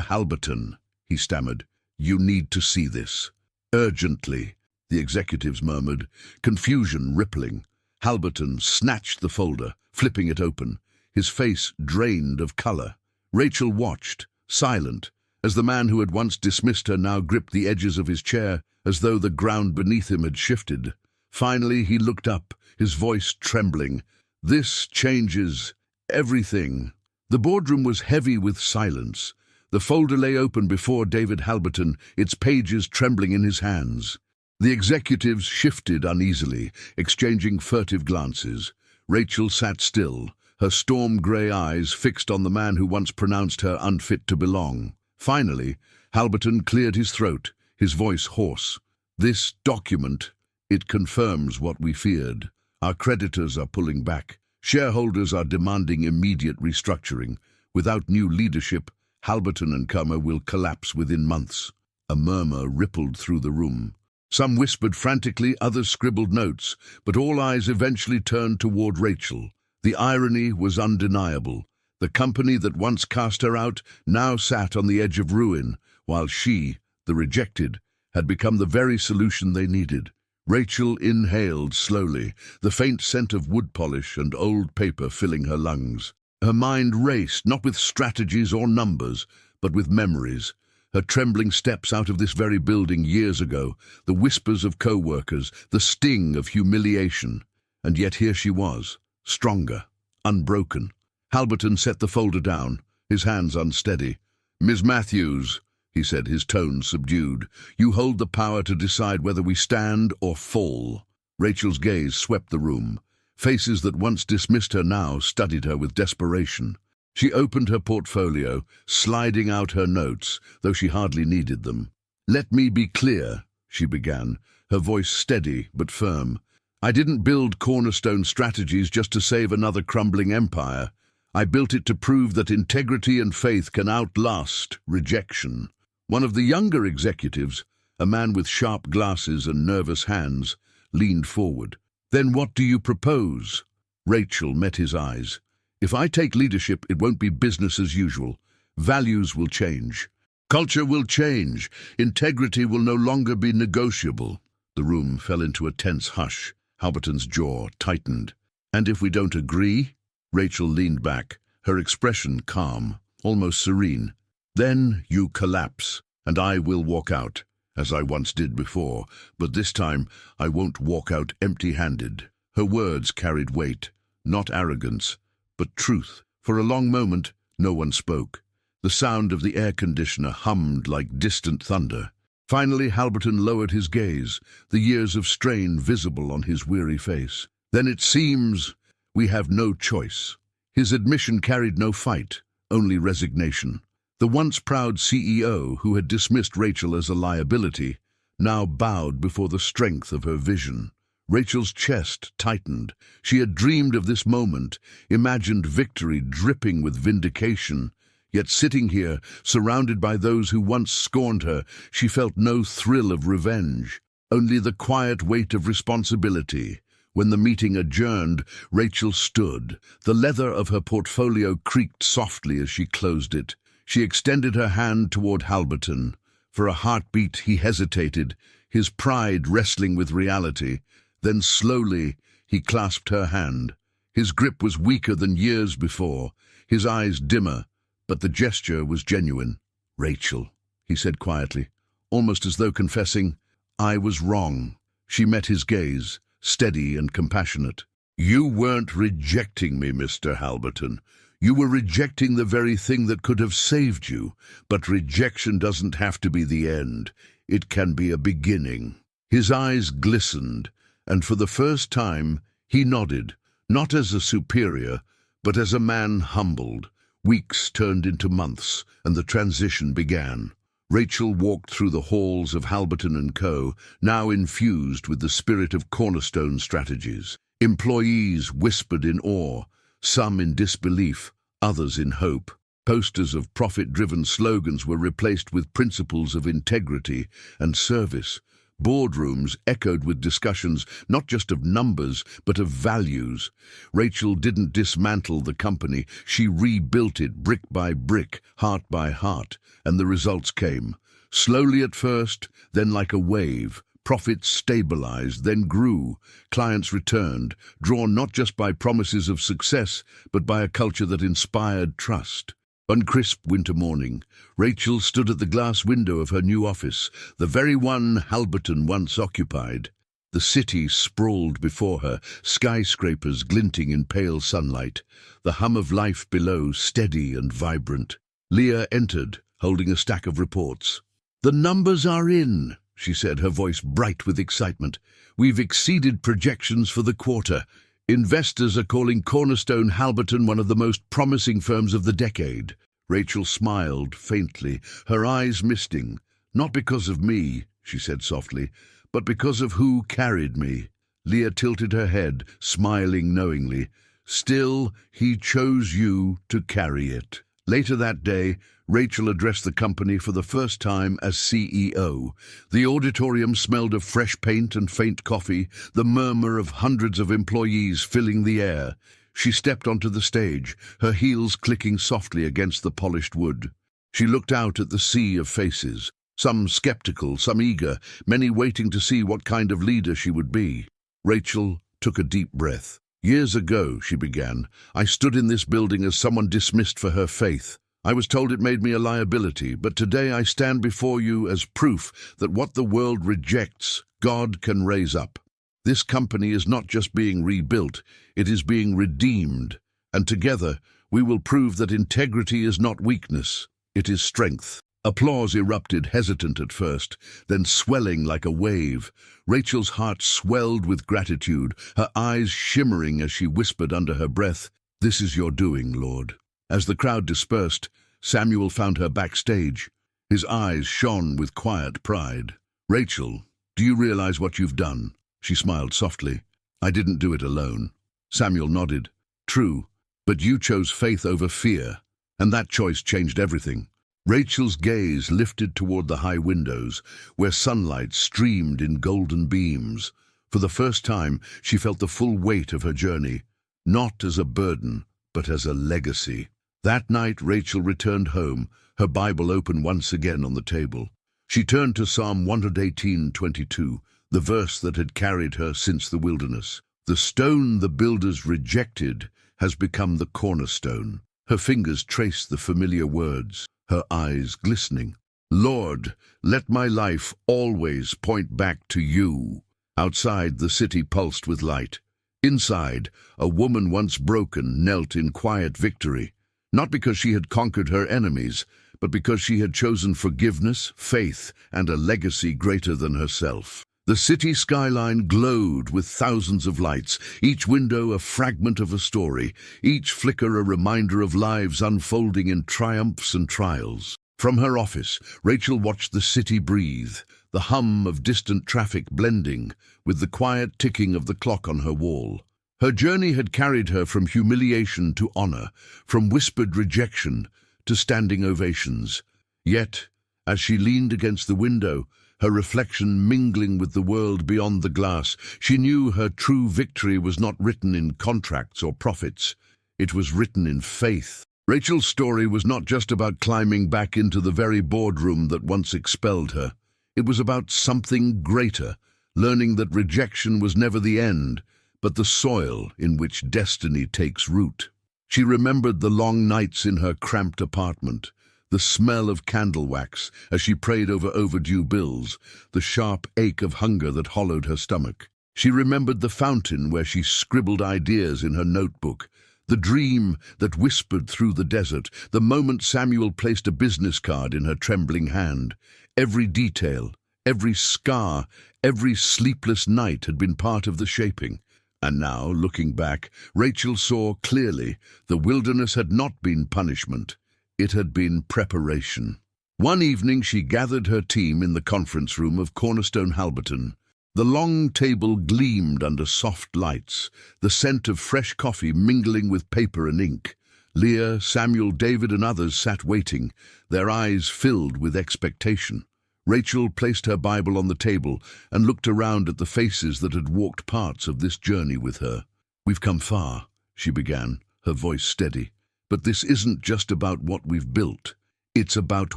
Halberton," he stammered, "you need to see this." "Urgently," the executives murmured, confusion rippling. Halberton snatched the folder, flipping it open, his face drained of color. Rachel watched, silent, as the man who had once dismissed her now gripped the edges of his chair, as though the ground beneath him had shifted. Finally he looked up, his voice trembling. "This changes everything." The boardroom was heavy with silence. The folder lay open before David Halberton, its pages trembling in his hands. The executives shifted uneasily, exchanging furtive glances. Rachel sat still, her storm-grey eyes fixed on the man who once pronounced her unfit to belong. Finally, Halberton cleared his throat, his voice hoarse. "This document, it confirms what we feared. Our creditors are pulling back. Shareholders are demanding immediate restructuring. Without new leadership, Halberton & Co. will collapse within months." A murmur rippled through the room. Some whispered frantically, others scribbled notes, but all eyes eventually turned toward Rachel. The irony was undeniable. The company that once cast her out now sat on the edge of ruin, while she, the rejected, had become the very solution they needed. Rachel inhaled slowly, the faint scent of wood polish and old paper filling her lungs. Her mind raced, not with strategies or numbers, but with memories. Her trembling steps out of this very building years ago, the whispers of co-workers, the sting of humiliation. And yet here she was, stronger, unbroken. Halberton set the folder down, his hands unsteady. "Miss Matthews," he said, his tone subdued, "you hold the power to decide whether we stand or fall." Rachel's gaze swept the room. Faces that once dismissed her now studied her with desperation. She opened her portfolio, sliding out her notes, though she hardly needed them. "Let me be clear," she began, her voice steady but firm. "I didn't build cornerstone strategies just to save another crumbling empire. I built it to prove that integrity and faith can outlast rejection." One of the younger executives, a man with sharp glasses and nervous hands, leaned forward. "Then what do you propose?" Rachel met his eyes. "If I take leadership, it won't be business as usual. Values will change. Culture will change. Integrity will no longer be negotiable." The room fell into a tense hush. Halberton's jaw tightened. "And if we don't agree?" Rachel leaned back, her expression calm, almost serene. "Then you collapse, and I will walk out, as I once did before, but this time I won't walk out empty-handed." Her words carried weight, not arrogance, but truth. For a long moment, no one spoke. The sound of the air conditioner hummed like distant thunder. Finally, Halberton lowered his gaze, the years of strain visible on his weary face. "Then it seems we have no choice." His admission carried no fight, only resignation. The once proud CEO, who had dismissed Rachel as a liability, now bowed before the strength of her vision. Rachel's chest tightened. She had dreamed of this moment, imagined victory dripping with vindication. Yet sitting here, surrounded by those who once scorned her, she felt no thrill of revenge, only the quiet weight of responsibility. When the meeting adjourned, Rachel stood. The leather of her portfolio creaked softly as she closed it. She extended her hand toward Halberton. For a heartbeat he hesitated, his pride wrestling with reality. Then slowly he clasped her hand. His grip was weaker than years before, his eyes dimmer, but the gesture was genuine. "Rachel," he said quietly, almost as though confessing, "I was wrong." She met his gaze, steady and compassionate. "You weren't rejecting me, Mr. Halberton. You were rejecting the very thing that could have saved you. But rejection doesn't have to be the end. It can be a beginning." His eyes glistened, and for the first time he nodded, not as a superior, but as a man humbled. Weeks turned into months, and the transition began. Rachel walked through the halls of Halberton & Co., now infused with the spirit of cornerstone strategies. Employees whispered in awe, some in disbelief, others in hope. Posters of profit-driven slogans were replaced with principles of integrity and service. Boardrooms echoed with discussions not just of numbers, but of values. Rachel didn't dismantle the company, she rebuilt it brick by brick, heart by heart, and the results came. Slowly at first, then like a wave. Profits stabilized, then grew. Clients returned, drawn not just by promises of success, but by a culture that inspired trust. One crisp winter morning, Rachel stood at the glass window of her new office, the very one Halberton once occupied. The city sprawled before her, skyscrapers glinting in pale sunlight, the hum of life below steady and vibrant. Leah entered, holding a stack of reports. "The numbers are in," she said, her voice bright with excitement. "We've exceeded projections for the quarter. Investors are calling Cornerstone Halberton one of the most promising firms of the decade." Rachel smiled faintly, her eyes misting. "Not because of me," she said softly, "but because of who carried me." Leah tilted her head, smiling knowingly. "Still, he chose you to carry it." Later that day, Rachel addressed the company for the first time as CEO. The auditorium smelled of fresh paint and faint coffee, the murmur of hundreds of employees filling the air. She stepped onto the stage, her heels clicking softly against the polished wood. She looked out at the sea of faces, Some skeptical, some eager, many waiting to see what kind of leader she would be. Rachel took a deep breath. "Years ago," she began, "I stood in this building as someone dismissed for her faith. I was told it made me a liability, but today I stand before you as proof that what the world rejects, God can raise up. This company is not just being rebuilt, it is being redeemed, and together we will prove that integrity is not weakness, it is strength." Applause erupted, hesitant at first, then swelling like a wave. Rachel's heart swelled with gratitude, her eyes shimmering as she whispered under her breath, "This is your doing, Lord." As the crowd dispersed, Samuel found her backstage. His eyes shone with quiet pride. "Rachel, do you realize what you've done?" She smiled softly. "I didn't do it alone." Samuel nodded. "True, but you chose faith over fear, and that choice changed everything." Rachel's gaze lifted toward the high windows, where sunlight streamed in golden beams. For the first time, she felt the full weight of her journey, not as a burden, but as a legacy. That night, Rachel returned home, her Bible open once again on the table. She turned to Psalm 118:22, the verse that had carried her since the wilderness. "The stone the builders rejected has become the cornerstone." Her fingers traced the familiar words, her eyes glistening. "Lord, let my life always point back to you." Outside, the city pulsed with light. Inside, a woman once broken knelt in quiet victory, not because she had conquered her enemies, but because she had chosen forgiveness, faith, and a legacy greater than herself. The city skyline glowed with thousands of lights, each window a fragment of a story, each flicker a reminder of lives unfolding in triumphs and trials. From her office, Rachel watched the city breathe, the hum of distant traffic blending with the quiet ticking of the clock on her wall. Her journey had carried her from humiliation to honor, from whispered rejection to standing ovations. Yet, as she leaned against the window, her reflection mingling with the world beyond the glass, she knew her true victory was not written in contracts or profits. It was written in faith. Rachel's story was not just about climbing back into the very boardroom that once expelled her. It was about something greater, learning that rejection was never the end, but the soil in which destiny takes root. She remembered the long nights in her cramped apartment, the smell of candle wax as she prayed over overdue bills, the sharp ache of hunger that hollowed her stomach. She remembered the fountain where she scribbled ideas in her notebook, the dream that whispered through the desert, the moment Samuel placed a business card in her trembling hand. Every detail, every scar, every sleepless night had been part of the shaping. And now, looking back, Rachel saw clearly the wilderness had not been punishment. It had been preparation. One evening she gathered her team in the conference room of Cornerstone Halberton. The long table gleamed under soft lights, the scent of fresh coffee mingling with paper and ink. Leah, Samuel, David and others sat waiting, their eyes filled with expectation. Rachel placed her Bible on the table and looked around at the faces that had walked parts of this journey with her. "We've come far," she began, her voice steady. "But this isn't just about what we've built. It's about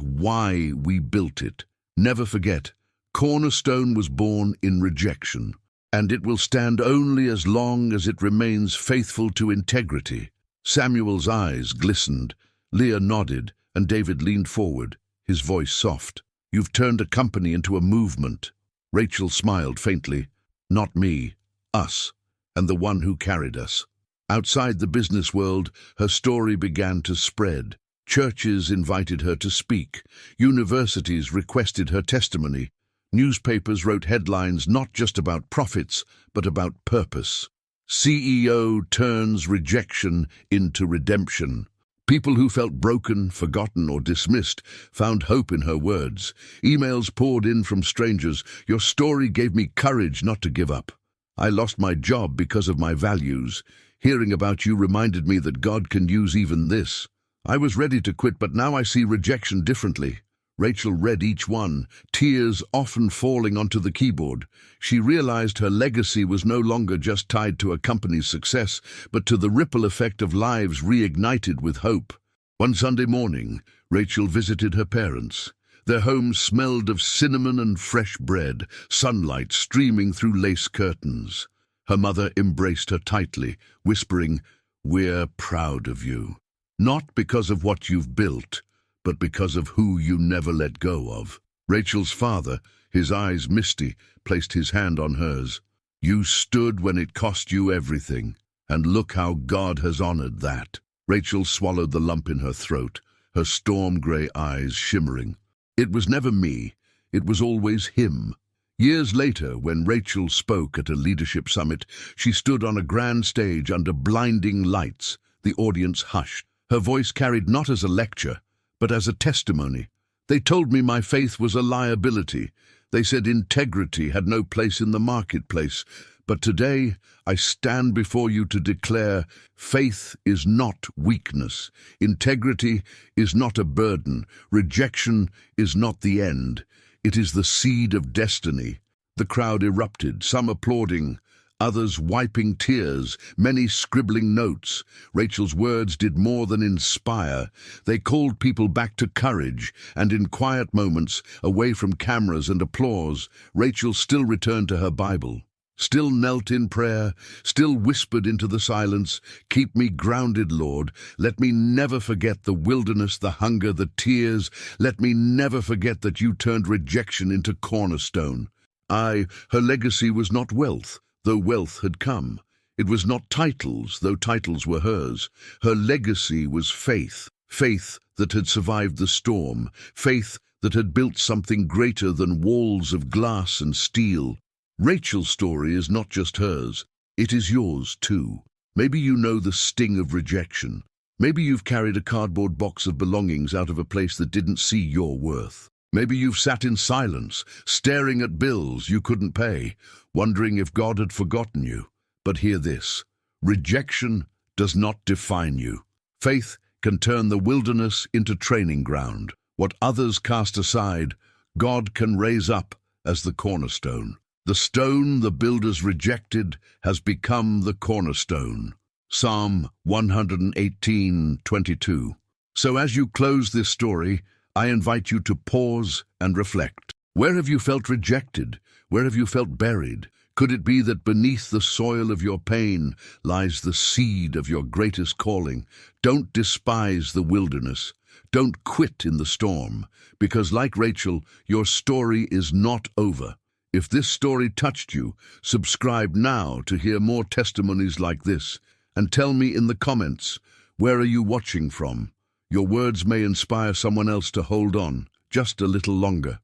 why we built it. Never forget, Cornerstone was born in rejection, and it will stand only as long as it remains faithful to integrity." Samuel's eyes glistened, Leah nodded, and David leaned forward, his voice soft. "You've turned a company into a movement." Rachel smiled faintly. "Not me, us, and the one who carried us." Outside the business world, her story began to spread. Churches invited her to speak. Universities requested her testimony. Newspapers wrote headlines not just about profits, but about purpose. CEO turns rejection into redemption. People who felt broken, forgotten, or dismissed found hope in her words. Emails poured in from strangers. "Your story gave me courage not to give up. I lost my job because of my values. Hearing about you reminded me that God can use even this. I was ready to quit, but now I see rejection differently." Rachel read each one, tears often falling onto the keyboard. She realized her legacy was no longer just tied to a company's success, but to the ripple effect of lives reignited with hope. One Sunday morning, Rachel visited her parents. Their home smelled of cinnamon and fresh bread, sunlight streaming through lace curtains. Her mother embraced her tightly, whispering, "We're proud of you. Not because of what you've built, but because of who you never let go of." Rachel's father, his eyes misty, placed his hand on hers. "You stood when it cost you everything, and look how God has honored that." Rachel swallowed the lump in her throat, her storm-grey eyes shimmering. "It was never me, it was always him." Years later, when Rachel spoke at a leadership summit, she stood on a grand stage under blinding lights. The audience hushed. Her voice carried not as a lecture, but as a testimony. "They told me my faith was a liability. They said integrity had no place in the marketplace. But today, I stand before you to declare faith is not weakness. Integrity is not a burden. Rejection is not the end. It is the seed of destiny." The crowd erupted, some applauding, others wiping tears, many scribbling notes. Rachel's words did more than inspire. They called people back to courage, and in quiet moments, away from cameras and applause, Rachel still returned to her Bible, still knelt in prayer, still whispered into the silence, "Keep me grounded, Lord. Let me never forget the wilderness, the hunger, the tears. Let me never forget that you turned rejection into cornerstone." Her legacy was not wealth, though wealth had come. It was not titles, though titles were hers. Her legacy was faith, faith that had survived the storm, faith that had built something greater than walls of glass and steel. Rachel's story is not just hers, it is yours too. Maybe you know the sting of rejection. Maybe you've carried a cardboard box of belongings out of a place that didn't see your worth. Maybe you've sat in silence, staring at bills you couldn't pay, wondering if God had forgotten you. But hear this: rejection does not define you. Faith can turn the wilderness into training ground. What others cast aside, God can raise up as the cornerstone. The stone the builders rejected has become the cornerstone. Psalm 118:22. So as you close this story, I invite you to pause and reflect. Where have you felt rejected? Where have you felt buried? Could it be that beneath the soil of your pain lies the seed of your greatest calling? Don't despise the wilderness. Don't quit in the storm, because like Rachel, your story is not over. If this story touched you, subscribe now to hear more testimonies like this, and tell me in the comments, where are you watching from? Your words may inspire someone else to hold on just a little longer.